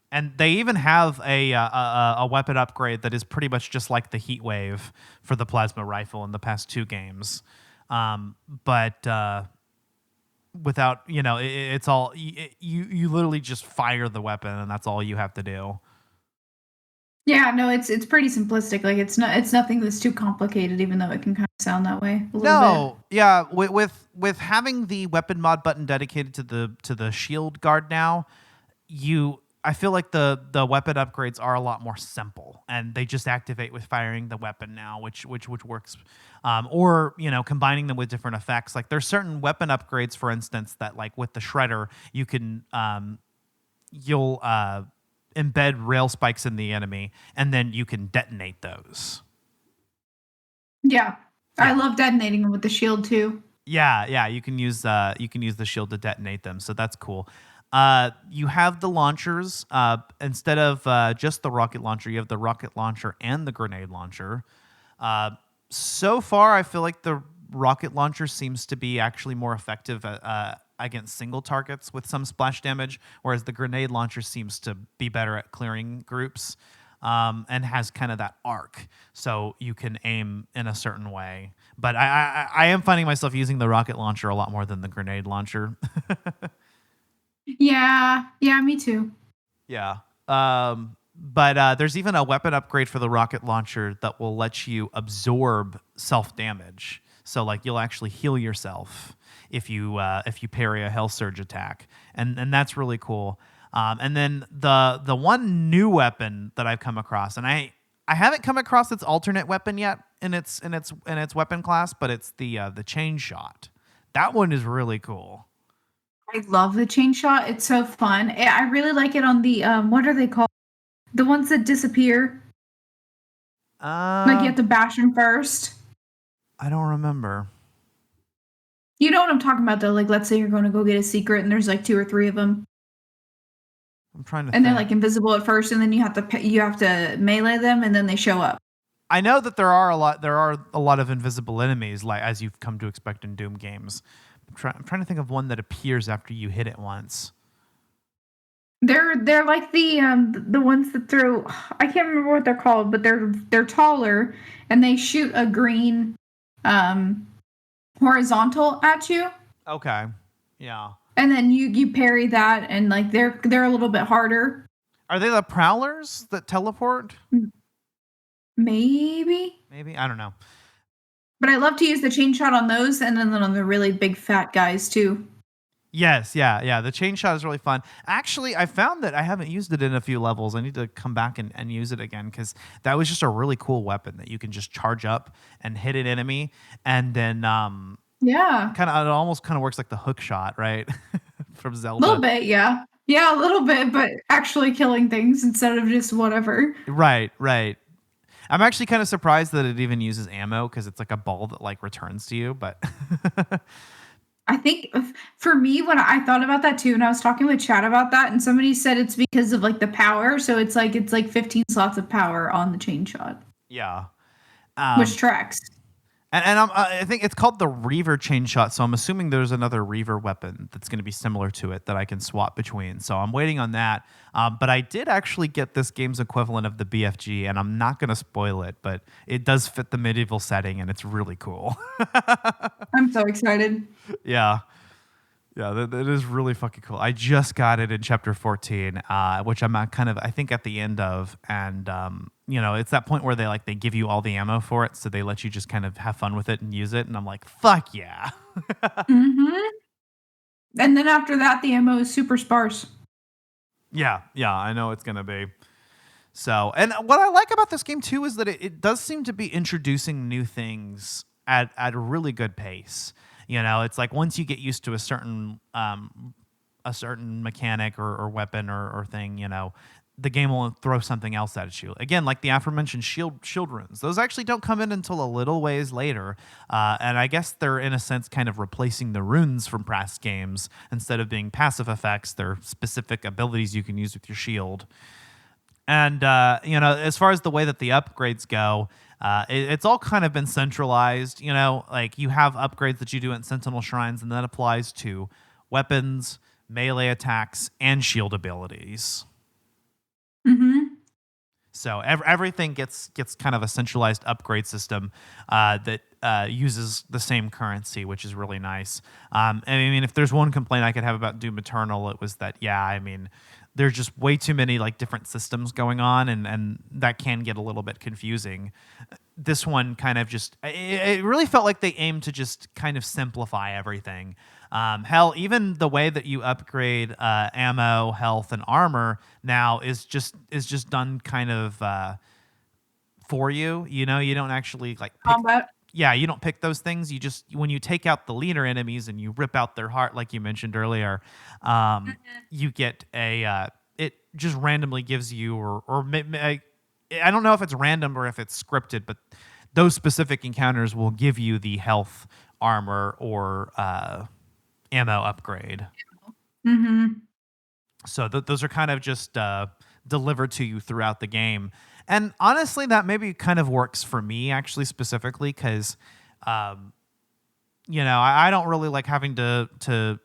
And they even have a weapon upgrade that is pretty much just like the heat wave for the plasma rifle in the past two games. But without, it's all you literally just fire the weapon and that's all you have to do. Yeah, no, it's pretty simplistic. Like, it's nothing that's too complicated, even though it can kind of sound that way a little bit. Yeah, with having the weapon mod button dedicated to the shield guard now, I feel like the weapon upgrades are a lot more simple, and they just activate with firing the weapon now, which works. Or combining them with different effects. Like, there's certain weapon upgrades, for instance, that like with the shredder, you can you'll embed rail spikes in the enemy, and then you can detonate those. Yeah. I love detonating them with the shield too. Yeah, you can use the shield to detonate them, so that's cool. You have the launchers. Instead of just the rocket launcher, you have the rocket launcher and the grenade launcher. So far, I feel like the rocket launcher seems to be actually more effective against single targets with some splash damage, whereas the grenade launcher seems to be better at clearing groups, and has kind of that arc, so you can aim in a certain way. But I am finding myself using the rocket launcher a lot more than the grenade launcher. Yeah, me too. Yeah. But there's even a weapon upgrade for the rocket launcher that will let you absorb self-damage. So like you'll actually heal yourself if you parry a Hell Surge attack, and that's really cool. And then the one new weapon that I've come across, and I haven't come across its alternate weapon yet in its weapon class, but it's the chain shot. That one is really cool. I love the chain shot. It's so fun. I really like it on the what are they called? The ones that disappear. Like, you have to bash them first. I don't remember. You know what I'm talking about, though. Like, let's say you're going to go get a secret, and there's like 2 or 3 of them, I'm trying to. and they're like invisible at first, and then you have to melee them, and then they show up. I know that there are a lot of invisible enemies, like as you've come to expect in Doom games. I'm trying to think of one that appears after you hit it once. They're like the ones that throw. I can't remember what they're called, but they're taller, and they shoot a green um, horizontal at you, Okay. Yeah. and then you parry that, and like they're a little bit harder. Are they the prowlers that teleport? Maybe. Maybe, I don't know. But I love to use the chain shot on those, and then on the really big fat guys too. Yes, yeah. The chain shot is really fun. Actually, I found that I haven't used it in a few levels. I need to come back and use it again because that was just a really cool weapon that you can just charge up and hit an enemy, and then Yeah, it almost kind of works like the hook shot, right? From a Zelda. little bit. Yeah, yeah, a little bit, but actually killing things instead of just whatever. Right. I'm actually kind of surprised that it even uses ammo because it's like a ball that like returns to you, but I think for me, when I thought about that too, and I was talking with Chad about that, and somebody said it's because of like the power. So it's like 15 slots of power on the chain shot, yeah. which tracks. And I think it's called the Reaver chain shot, so I'm assuming there's another Reaver weapon that's going to be similar to it that I can swap between. So I'm waiting on that. But I did actually get this game's equivalent of the BFG, and I'm not going to spoil it, but it does fit the medieval setting, and it's really cool. I'm so excited. Yeah. Yeah, that is really fucking cool. I just got it in chapter 14, which I'm at I think at the end of, and it's that point where they give you all the ammo for it, so they let you just kind of have fun with it and use it, and I'm like, fuck yeah. Hmm. And then after that, the ammo is super sparse. Yeah, I know it's gonna be. So, and what I like about this game too is that it does seem to be introducing new things at a really good pace. It's like once you get used to a certain mechanic or weapon or thing, the game will throw something else at you. Again, like the aforementioned shield runes. Those actually don't come in until a little ways later. And I guess they're, in a sense, kind of replacing the runes from past games. Instead of being passive effects, they're specific abilities you can use with your shield. And, as far as the way that the upgrades go, it's all kind of been centralized. Like you have upgrades that you do at Sentinel Shrines, and that applies to weapons, melee attacks, and shield abilities. Mm-hmm. So everything gets kind of a centralized upgrade system that uses the same currency, which is really nice. I mean, if there's one complaint I could have about Doom Eternal, it was that, there's just way too many like different systems going on, and that can get a little bit confusing. This one kind of just, it really felt like they aimed to just kind of simplify everything. Hell, even the way that you upgrade ammo, health, and armor now is just done kind of for you. You don't actually like pick, Combat. yeah, you don't pick those things. You just, when you take out the leader enemies and you rip out their heart, like you mentioned earlier, you get it just randomly gives you, I don't know if it's random or if it's scripted, but those specific encounters will give you the health, armor, or ammo upgrade. Mm-hmm. So those are kind of just delivered to you throughout the game. And honestly, that maybe kind of works for me, actually, specifically, because, I don't really like having to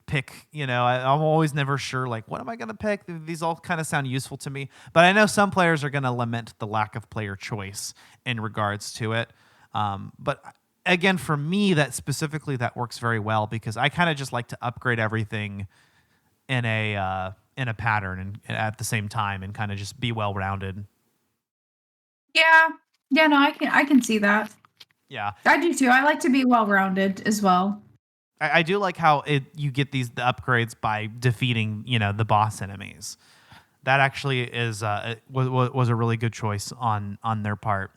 pick, I'm always never sure, like, what am I going to pick? These all kind of sound useful to me. But I know some players are going to lament the lack of player choice in regards to it. But again, for me, that works very well because I kind of just like to upgrade everything in a pattern and at the same time and kind of just be well-rounded. Yeah, no, I can see that. Yeah, I do too. I like to be well-rounded as well. I do like how you get the upgrades by defeating, the boss enemies. That actually is was a really good choice on their part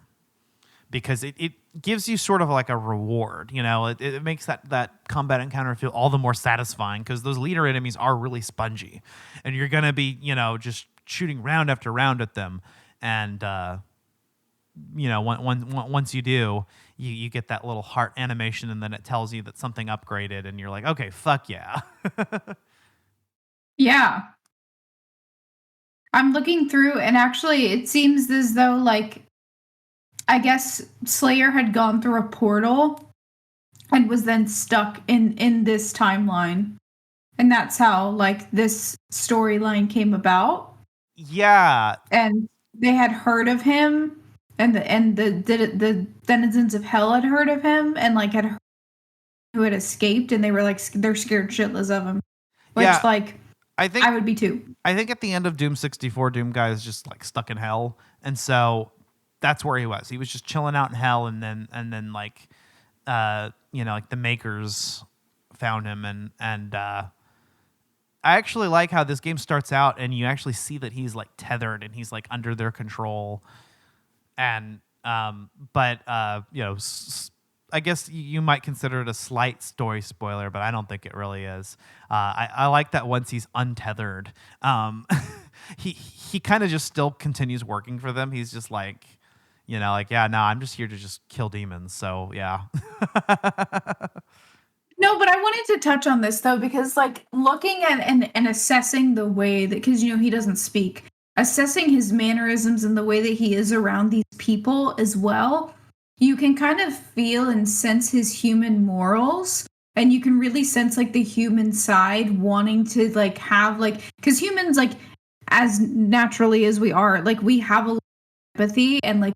because it gives you sort of like a reward. It makes that combat encounter feel all the more satisfying because those leader enemies are really spongy, and you're gonna be just shooting round after round at them, and once you do, you get that little heart animation, and then it tells you that something upgraded, and you're like, okay, fuck yeah. Yeah. I'm looking through, and actually, it seems as though, like, I guess Slayer had gone through a portal and was then stuck in this timeline. And that's how, like, this storyline came about. Yeah. And they had heard of him, the denizens of hell had heard of him and like had heard who had escaped, and they were like they're scared shitless of him. Which like I would be too. I think at the end of Doom 64, Doom Guy is just like stuck in hell, and so that's where he was. He was just chilling out in hell, and then like like the makers found him, and I actually like how this game starts out, and you actually see that he's like tethered and he's like under their control, and I guess you might consider it a slight story spoiler, but I don't think it really is. I like that once he's untethered, he kind of just still continues working for them. He's just like, I'm just here to just kill demons. So yeah. No, but I wanted to touch on this though, because like looking at and assessing the way that, because he doesn't speak, assessing his mannerisms and the way that he is around these people as well, you can kind of feel and sense his human morals, and you can really sense like the human side wanting to like have like, because humans, like as naturally as we are, like we have a lot of empathy and like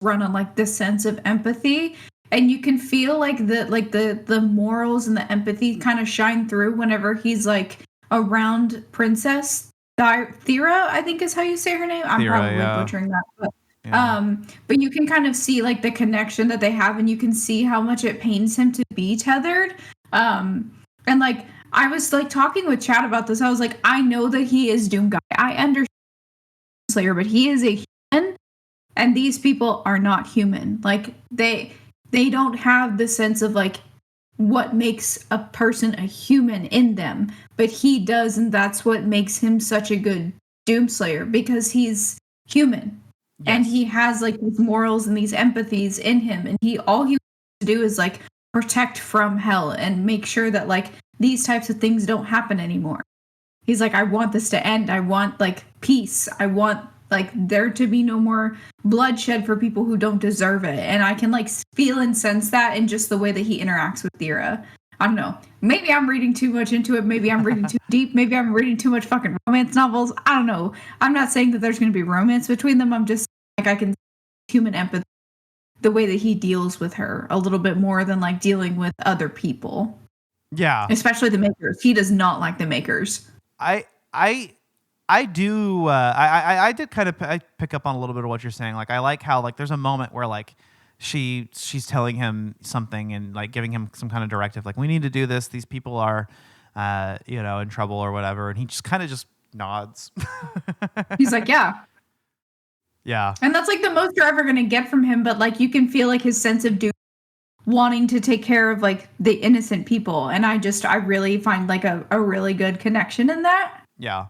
run on like this sense of empathy, and you can feel like the morals and the empathy kind of shine through whenever he's like around Princess Thera, I think is how you say her name. I'm probably butchering that, but but you can kind of see like the connection that they have, and you can see how much it pains him to be tethered. And like I was like talking with Chad about this. I was like, I know that he is Doom Guy. I understand Slayer, but he is a human, and these people are not human. Like they don't have the sense of like what makes a person a human in them, but he does, and that's what makes him such a good Doomslayer, because he's human. Yes. And he has like these morals and these empathies in him, and all he wants to do is like protect from hell and make sure that like these types of things don't happen anymore. He's like, I want this to end. I want like peace. I want like there to be no more bloodshed for people who don't deserve it. And I can like feel and sense that in just the way that he interacts with Thera. I don't know. Maybe I'm reading too much into it. Maybe I'm reading too deep. Maybe I'm reading too much fucking romance novels. I don't know. I'm not saying that there's going to be romance between them. I'm just like, I can see human empathy, the way that he deals with her a little bit more than like dealing with other people. Yeah. Especially the makers. He does not like the makers. I do. I did kind of pick up on a little bit of what you're saying. Like, I like how like there's a moment where like she's telling him something and like giving him some kind of directive, like we need to do this. These people are, in trouble or whatever, and he just kind of just nods. He's like, yeah. Yeah. And that's like the most you're ever gonna get from him. But like you can feel like his sense of duty, wanting to take care of like the innocent people, and I really find like a really good connection in that. Yeah.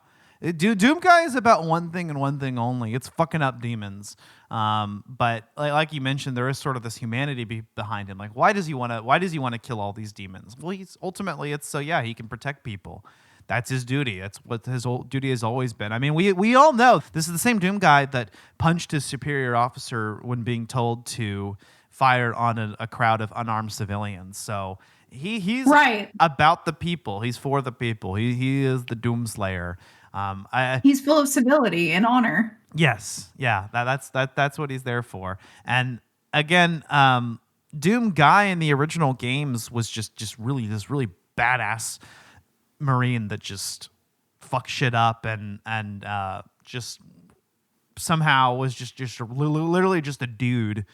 Doom Guy is about one thing and one thing only. It's fucking up demons. But like you mentioned, there is sort of this humanity behind him. Like, why does he want to kill all these demons? Well, it's so he can protect people. That's his duty. That's what his duty has always been. I mean, we all know this is the same Doom Guy that punched his superior officer when being told to fire on a crowd of unarmed civilians. So he's right about the people. He's for the people. He is the Doomslayer. He's full of civility and honor. Yes, yeah, that's what he's there for. And again, Doom Guy in the original games was just really this really badass Marine that just fucked shit up and just somehow was just literally just a dude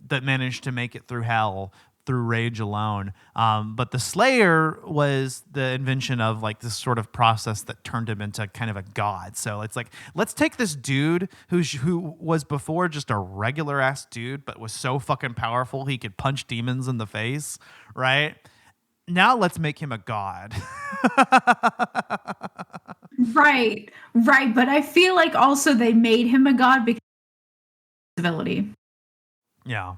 that managed to make it through hell through rage alone. But the Slayer was the invention of like this sort of process that turned him into kind of a god. So it's like, let's take this dude who was before just a regular ass dude, but was so fucking powerful he could punch demons in the face, right? Now let's make him a god. Right. But I feel like also they made him a god because of civility. Yeah.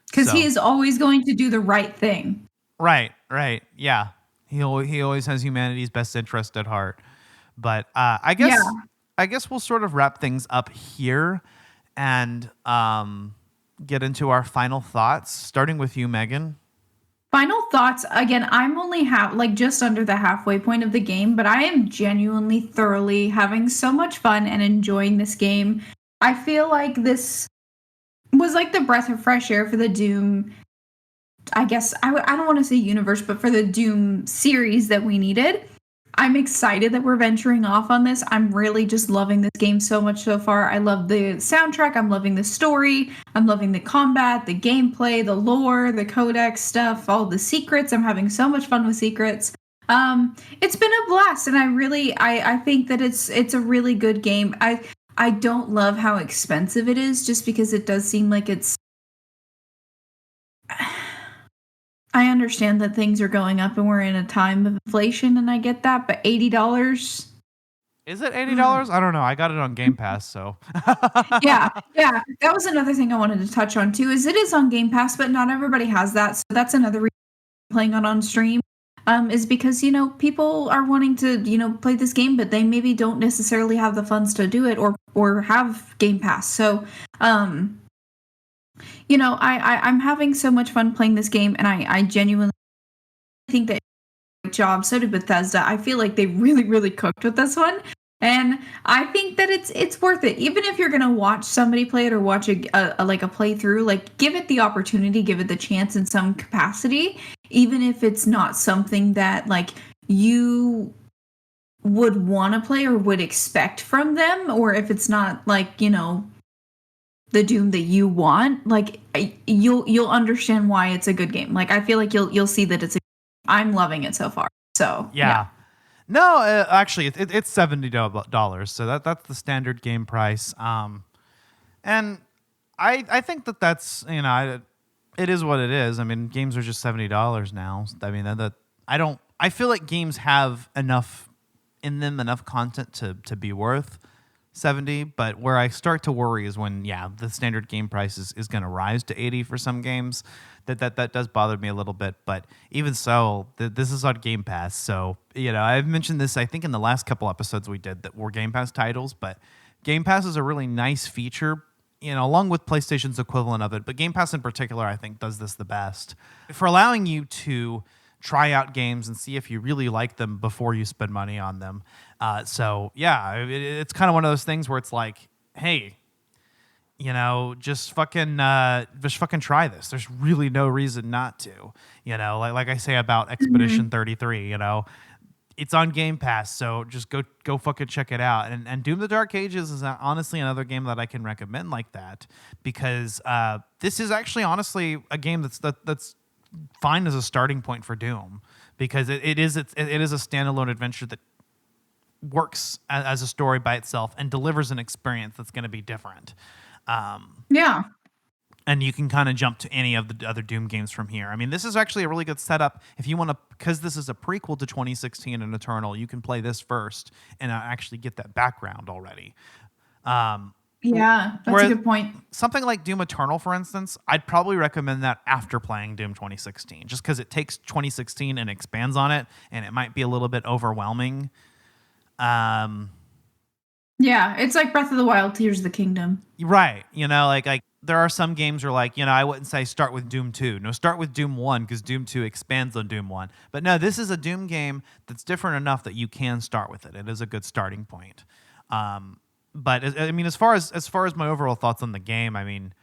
Because he is always going to do the right thing. Right. Yeah. He always has humanity's best interest at heart. But I guess we'll sort of wrap things up here and get into our final thoughts, starting with you, Megan. Final thoughts. Again, I'm only just under the halfway point of the game, but I am genuinely thoroughly having so much fun and enjoying this game. I feel like this was like the breath of fresh air for the Doom. I guess I don't want to say universe, but for the Doom series that we needed. I'm excited that we're venturing off on this. I'm really just loving this game so much so far. I love the soundtrack. I'm loving the story. I'm loving the combat, the gameplay, the lore, the codex stuff, all the secrets. I'm having so much fun with secrets. It's been a blast, and I think that it's a really good game. I don't love how expensive it is, just because it does seem like it's. I understand that things are going up and we're in a time of inflation, and I get that, but $80? Is it $80? I don't know. I got it on Game Pass, so. Yeah. That was another thing I wanted to touch on too, is it is on Game Pass, but not everybody has that. So that's another reason I'm playing on stream. Is because, people are wanting to, play this game, but they maybe don't necessarily have the funds to do it or have Game Pass. So, I'm having so much fun playing this game, and I genuinely think that great job. So did Bethesda. I feel like they really, really cooked with this one, and I think that it's worth it. Even if you're gonna watch somebody play it or watch a playthrough, like, give it the opportunity, give it the chance in some capacity, even if it's not something that like you would want to play or would expect from them, or if it's not like the Doom that you want, like you'll understand why it's a good game. Like, I feel like you'll see that I'm loving it so far. So yeah. No, actually, it's $70, so that's the standard game price. And I think that's it is what it is. I mean, games are just $70 now. I mean, I feel like games have enough in them, enough content to be worth 70, but where I start to worry is when the standard game price is going to rise to 80 for some games. That does bother me a little bit, but even so, this is on Game Pass. So I've mentioned this, I think, in the last couple episodes we did that were Game Pass titles, but Game Pass is a really nice feature, along with PlayStation's equivalent of it, but Game Pass in particular I think does this the best for allowing you to try out games and see if you really like them before you spend money on them. It's kind of one of those things where it's like, hey, just fucking try this. There's really no reason not to. Like I say about Expedition 33. It's on Game Pass, so just go fucking check it out. And Doom: The Dark Ages is honestly another game that I can recommend like that, because this is actually honestly a game that's fine as a starting point for Doom, because it is a standalone adventure that works as a story by itself and delivers an experience that's going to be different. And you can kind of jump to any of the other Doom games from here. I mean, this is actually a really good setup if you want to, because this is a prequel to 2016 and Eternal. You can play this first and actually get that background already. Yeah, that's a good point. Something like Doom Eternal, for instance, I'd probably recommend that after playing Doom 2016, just because it takes 2016 and expands on it, and it might be a little bit overwhelming. Yeah, it's like Breath of the Wild, Tears of the Kingdom. Right. Like there are some games where, like, I wouldn't say start with Doom 2. No, start with Doom 1, because Doom 2 expands on Doom 1. But no, this is a Doom game that's different enough that you can start with it. It is a good starting point. But I mean, as far as my overall thoughts on the game, I mean,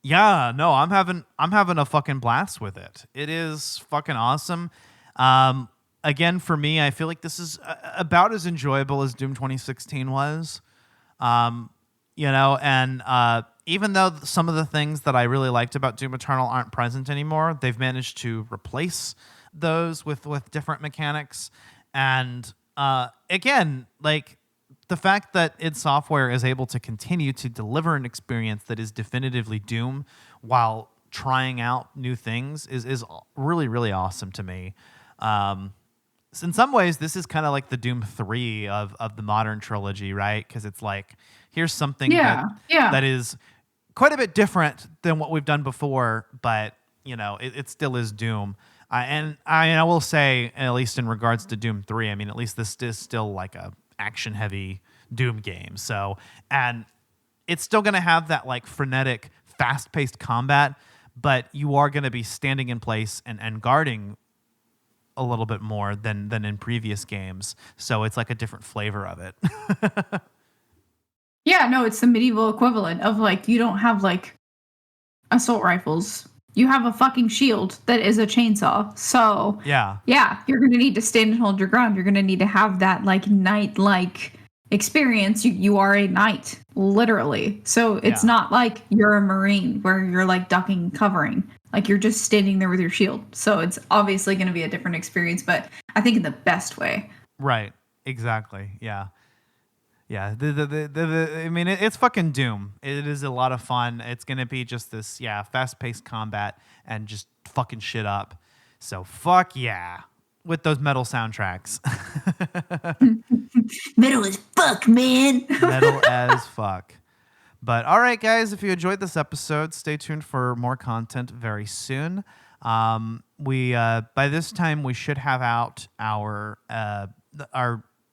I'm having a fucking blast with it. It is fucking awesome. Again, for me, I feel like this is about as enjoyable as Doom 2016 was. And even though some of the things that I really liked about Doom Eternal aren't present anymore, they've managed to replace those with different mechanics. And again, like, the fact that id Software is able to continue to deliver an experience that is definitively Doom while trying out new things is really, really awesome to me. So in some ways, this is kind of like the Doom 3 of the modern trilogy, right? Because it's like, here's something that is quite a bit different than what we've done before, but it still is Doom. And I will say, at least in regards to Doom 3, I mean, at least this is still like a action-heavy Doom game. So, and it's still going to have that like frenetic, fast-paced combat, but you are going to be standing in place and guarding a little bit more than in previous games. So it's like a different flavor of it. Yeah, no, it's the medieval equivalent of, like, you don't have like assault rifles. You have a fucking shield that is a chainsaw. So Yeah. You're gonna need to stand and hold your ground. You're gonna need to have that like knight-like experience. You are a knight, literally. So it's not like you're a marine where you're like ducking and covering. Like you're just standing there with your shield. So it's obviously gonna be a different experience, but I think in the best way. Right. Exactly. Yeah. Yeah. I mean, it's fucking Doom. It is a lot of fun. It's gonna be just this, fast-paced combat and just fucking shit up. So fuck yeah, with those metal soundtracks. Metal as fuck, man. Metal as fuck. But all right, guys, if you enjoyed this episode, stay tuned for more content very soon. We by this time we should have out our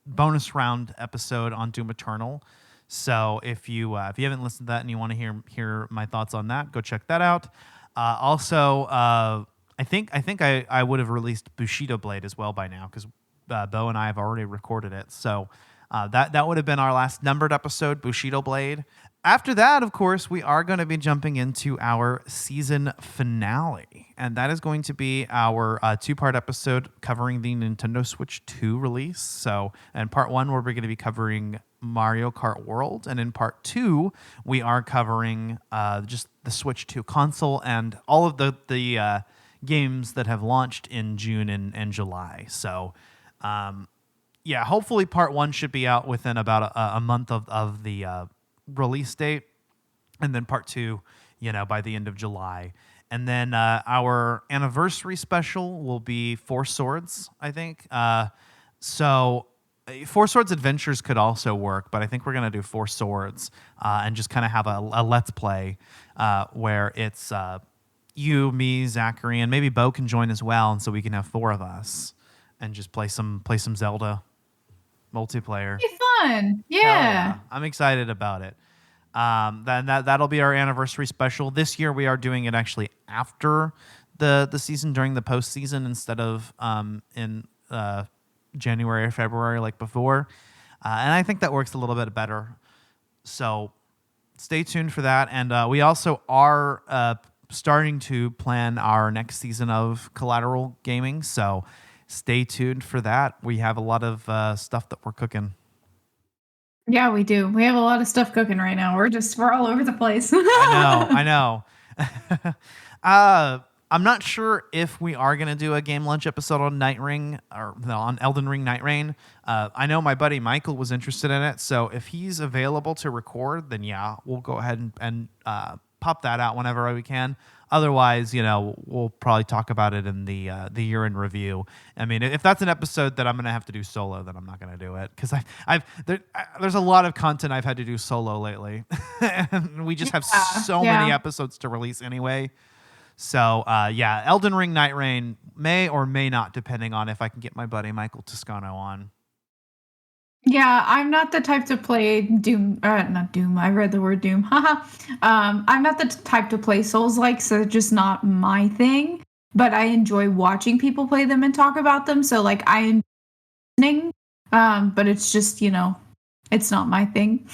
bonus round episode on Doom Eternal. So if you haven't listened to that and you want to hear my thoughts on that, go check that out. Also, I think I would have released Bushido Blade as well by now because Bo and I have already recorded it. So that would have been our last numbered episode, Bushido Blade. After that, of course, we are going to be jumping into our season finale. And that is going to be our two-part episode covering the Nintendo Switch 2 release. So in part 1, we're going to be covering Mario Kart World. And in part 2, we are covering just the Switch 2 console and all of the games that have launched in June and July. So, hopefully part 1 should be out within about a month of the release date, and then part 2, by the end of July. And then our anniversary special will be Four Swords, I think. So Four Swords Adventures could also work, but I think we're going to do Four Swords and just kind of have a let's play where it's you, me, Zachary, and maybe Bo can join as well, and so we can have 4 of us and just play some Zelda multiplayer. Be fun. Hell Yeah. I'm excited about it. Then that'll be our anniversary special. This year we are doing it actually after the season, during the postseason, instead of in January or February like before. And I think that works a little bit better. So stay tuned for that. And we also are starting to plan our next season of Collateral Gaming. So stay tuned for that. We have a lot of stuff that we're cooking. Yeah, we do. We have a lot of stuff cooking right now. We're all over the place. I know. I'm not sure if we are going to do a game lunch episode on on Elden Ring Night Rain. I know my buddy Michael was interested in it, so if he's available to record, then we'll go ahead and pop that out whenever we can. Otherwise, we'll probably talk about it in the year in review. I mean, if that's an episode that I'm going to have to do solo, then I'm not going to do it because there's a lot of content I've had to do solo lately, and we just have so many episodes to release anyway. So Elden Ring Night Rain may or may not, depending on if I can get my buddy Michael Toscano on. Yeah, I'm not the type to play Doom. Not Doom. I read the word Doom. Haha. I'm not the type to play Souls-like, so it's just not my thing. But I enjoy watching people play them and talk about them. So like I am listening, but it's just it's not my thing.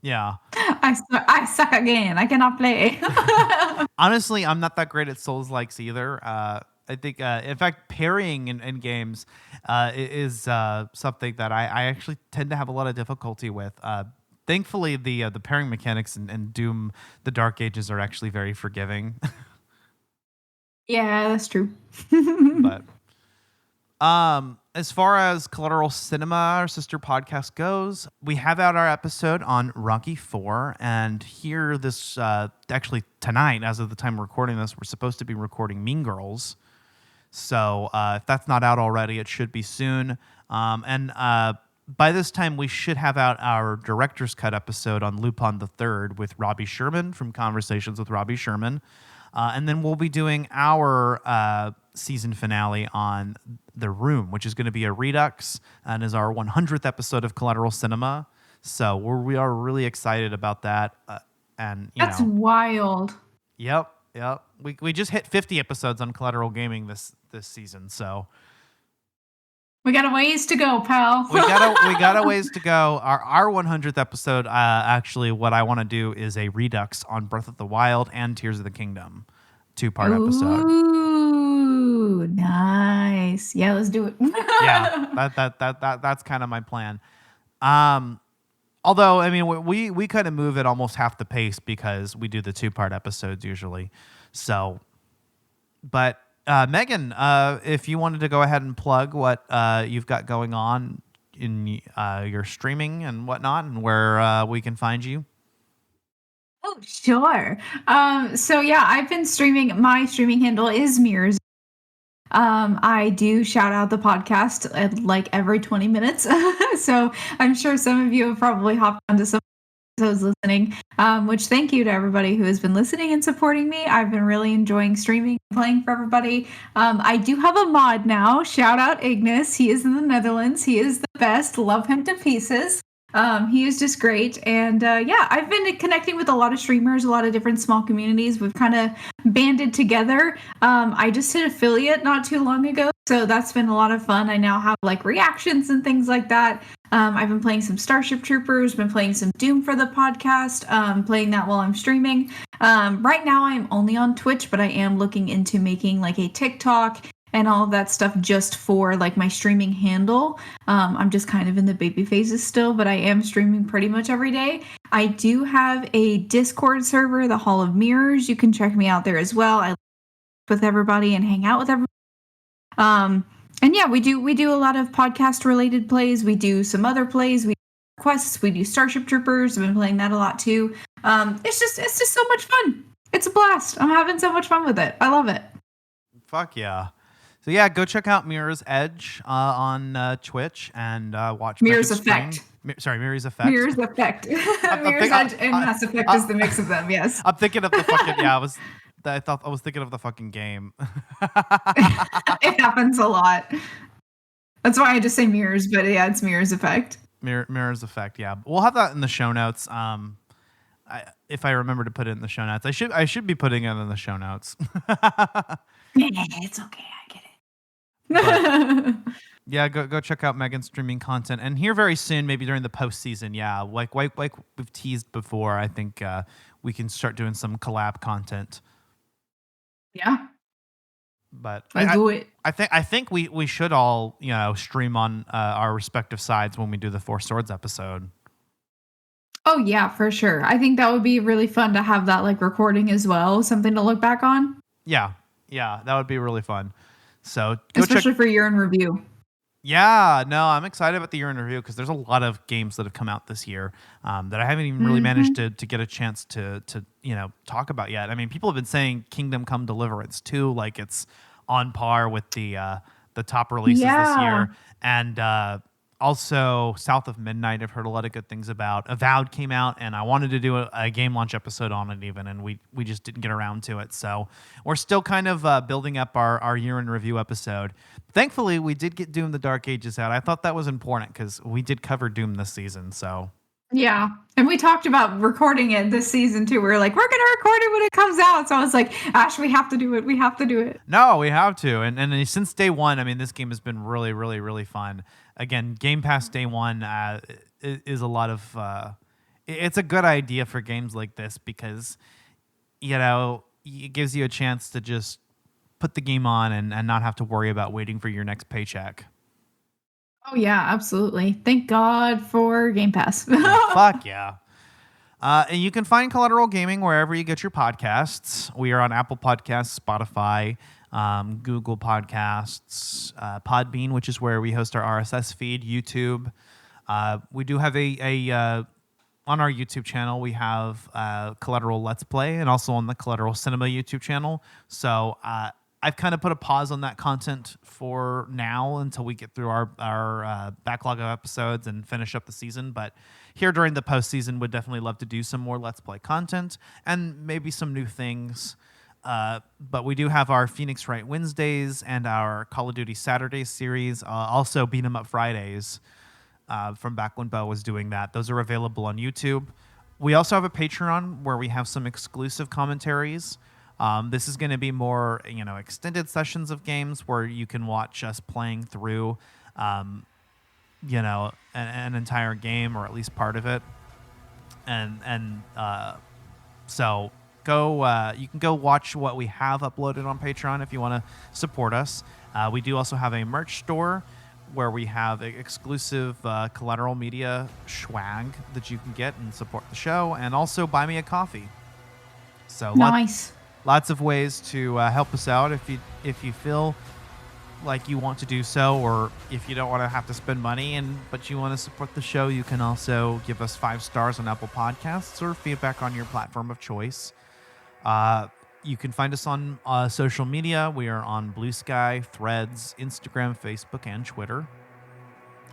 Yeah. I suck again. I cannot play. Honestly, I'm not that great at Souls-likes either. I think, in fact, parrying in games is something that I actually tend to have a lot of difficulty with. Thankfully, the parrying mechanics in Doom, the Dark Ages, are actually very forgiving. Yeah, that's true. But as far as Collateral Cinema, our sister podcast, goes, we have out our episode on Rocky IV, and here this actually tonight, as of the time we're recording this, we're supposed to be recording Mean Girls. So if that's not out already, it should be soon. And by this time, we should have out our director's cut episode on Lupin III with Robbie Sherman from Conversations with Robbie Sherman. And then we'll be doing our season finale on The Room, which is going to be a redux and is our 100th episode of Collateral Cinema. So we are really excited about that. And that's wild. Yep. We just hit 50 episodes on Collateral Gaming this season. So We got a ways to go, pal. we got a ways to go. Our 100th episode, actually, what I want to do is a redux on Breath of the Wild and Tears of the Kingdom, 2-part episode. Ooh, nice. Yeah, let's do it. Yeah, that's kind of my plan. Although, I mean, we kind of move at almost half the pace because we do the 2-part episodes usually. So, but Megan, if you wanted to go ahead and plug what you've got going on in your streaming and whatnot, and where we can find you. Oh, sure. So yeah, I've been streaming. My streaming handle is Mirrors. I do shout out the podcast at like every 20 minutes. So I'm sure some of you have probably hopped onto some episodes listening, which thank you to everybody who has been listening and supporting me. I've been really enjoying streaming and playing for everybody. I do have a mod now. Shout out Ignis. He is in the Netherlands. He is the best. Love him to pieces. He is just great. And yeah, I've been connecting with a lot of streamers, a lot of different small communities. We've kind of banded together. I just hit affiliate not too long ago, so that's been a lot of fun. I now have like reactions and things like that. I've been playing some Starship Troopers, been playing some Doom for the podcast, playing that while I'm streaming. Right now I'm only on Twitch, but I am looking into making like a TikTok and all of that stuff just for like my streaming handle. I'm just kind of in the baby phases still, but I am streaming pretty much every day. I do have a Discord server, the Hall of Mirrors. You can check me out there as well. I with everybody and hang out with everybody. And yeah, we do a lot of podcast related plays. We do some other plays. We do quests. We do Starship Troopers. I've been playing that a lot too. It's just so much fun. It's a blast. I'm having so much fun with it. I love it. Fuck yeah. So yeah, go check out Mirror's Edge on Twitch and watch Mirror's Megan's Effect. stream. Mirror's Effect. Mirror's Effect. Mirror's Edge and Mass Effect is the mix of them. Yes. I'm thinking of the fucking I was thinking of the fucking game. It happens a lot. That's why I just say Mirrors, but yeah, it's Mirror's Effect. Mirror's Effect. Yeah, we'll have that in the show notes. If I remember to put it in the show notes, I should be putting it in the show notes. It's okay. I get it. Yeah, go check out Megan's streaming content, and here very soon, maybe during the postseason. Yeah, like we've teased before. I think we can start doing some collab content. Yeah, but I do it. I think we should all stream on our respective sides when we do the Four Swords episode. Oh yeah, for sure. I think that would be really fun to have that like recording as well, something to look back on. Yeah, that would be really fun. So especially for year in review. Yeah, no, I'm excited about the year in review because there's a lot of games that have come out this year that I haven't even really managed to get a chance to talk about yet. I mean, people have been saying Kingdom Come Deliverance 2 like it's on par with the top releases this year, and also South of Midnight I've heard a lot of good things about. Avowed came out, and I wanted to do a game launch episode on it even, and we just didn't get around to it. So we're still kind of building up our year in review episode. Thankfully, we did get Doom: The Dark Ages out. I thought that was important because we did cover Doom this season. So yeah, and we talked about recording it this season too. We were like, we're gonna record it when it comes out. So I was like, Ash, we have to do it. We have to do it. No, we have to. And since day one, I mean, this game has been really, really, really fun. Again, Game Pass day one is a lot of. It's a good idea for games like this because, it gives you a chance to just put the game on and not have to worry about waiting for your next paycheck. Oh yeah, absolutely. Thank God for Game Pass. Fuck yeah. And you can find Collateral Gaming wherever you get your podcasts. We are on Apple Podcasts, Spotify, Google Podcasts, Podbean, which is where we host our RSS feed, YouTube. We do have on our YouTube channel, we have Collateral Let's Play and also on the Collateral Cinema YouTube channel. So I've kind of put a pause on that content for now until we get through our backlog of episodes and finish up the season. But here during the postseason, would definitely love to do some more Let's Play content and maybe some new things. But we do have our Phoenix Wright Wednesdays and our Call of Duty Saturdays series, also Beat 'em Up Fridays from back when Bo was doing that. Those are available on YouTube. We also have a Patreon where we have some exclusive commentaries. This is going to be more, extended sessions of games where you can watch us playing through an entire game, or at least part of it. So go. You can go watch what we have uploaded on Patreon if you want to support us. We do also have a merch store where we have exclusive Collateral Media swag that you can get and support the show, and also buy me a coffee. So nice. Lots of ways to help us out if you feel like you want to do so, or if you don't want to have to spend money but you want to support the show, you can also give us 5 stars on Apple Podcasts or feedback on your platform of choice. You can find us on social media. We are on Blue Sky, Threads, Instagram, Facebook, and Twitter.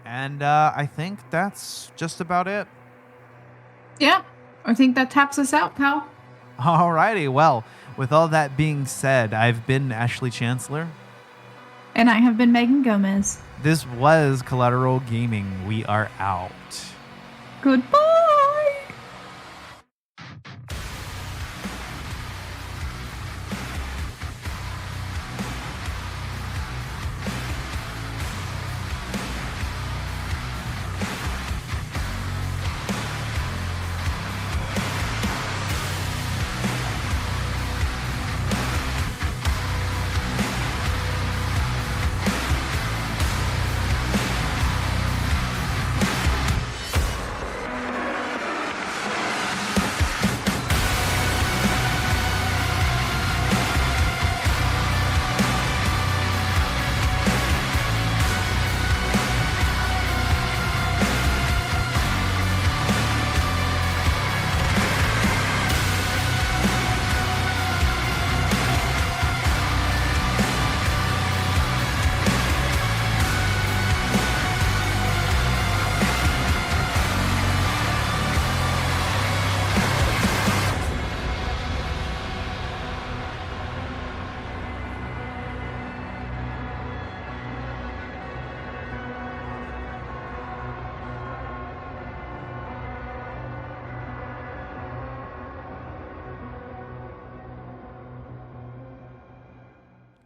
And I think that's just about it. Yeah, I think that taps us out, pal. Alrighty, well, with all that being said, I've been Ashley Chancellor. And I have been Megan Gomez. This was Collateral Gaming. We are out. Goodbye.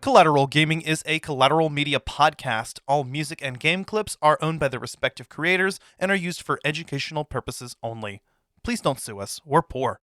Collateral Gaming is a Collateral Media podcast. All music and game clips are owned by their respective creators and are used for educational purposes only. Please don't sue us. We're poor.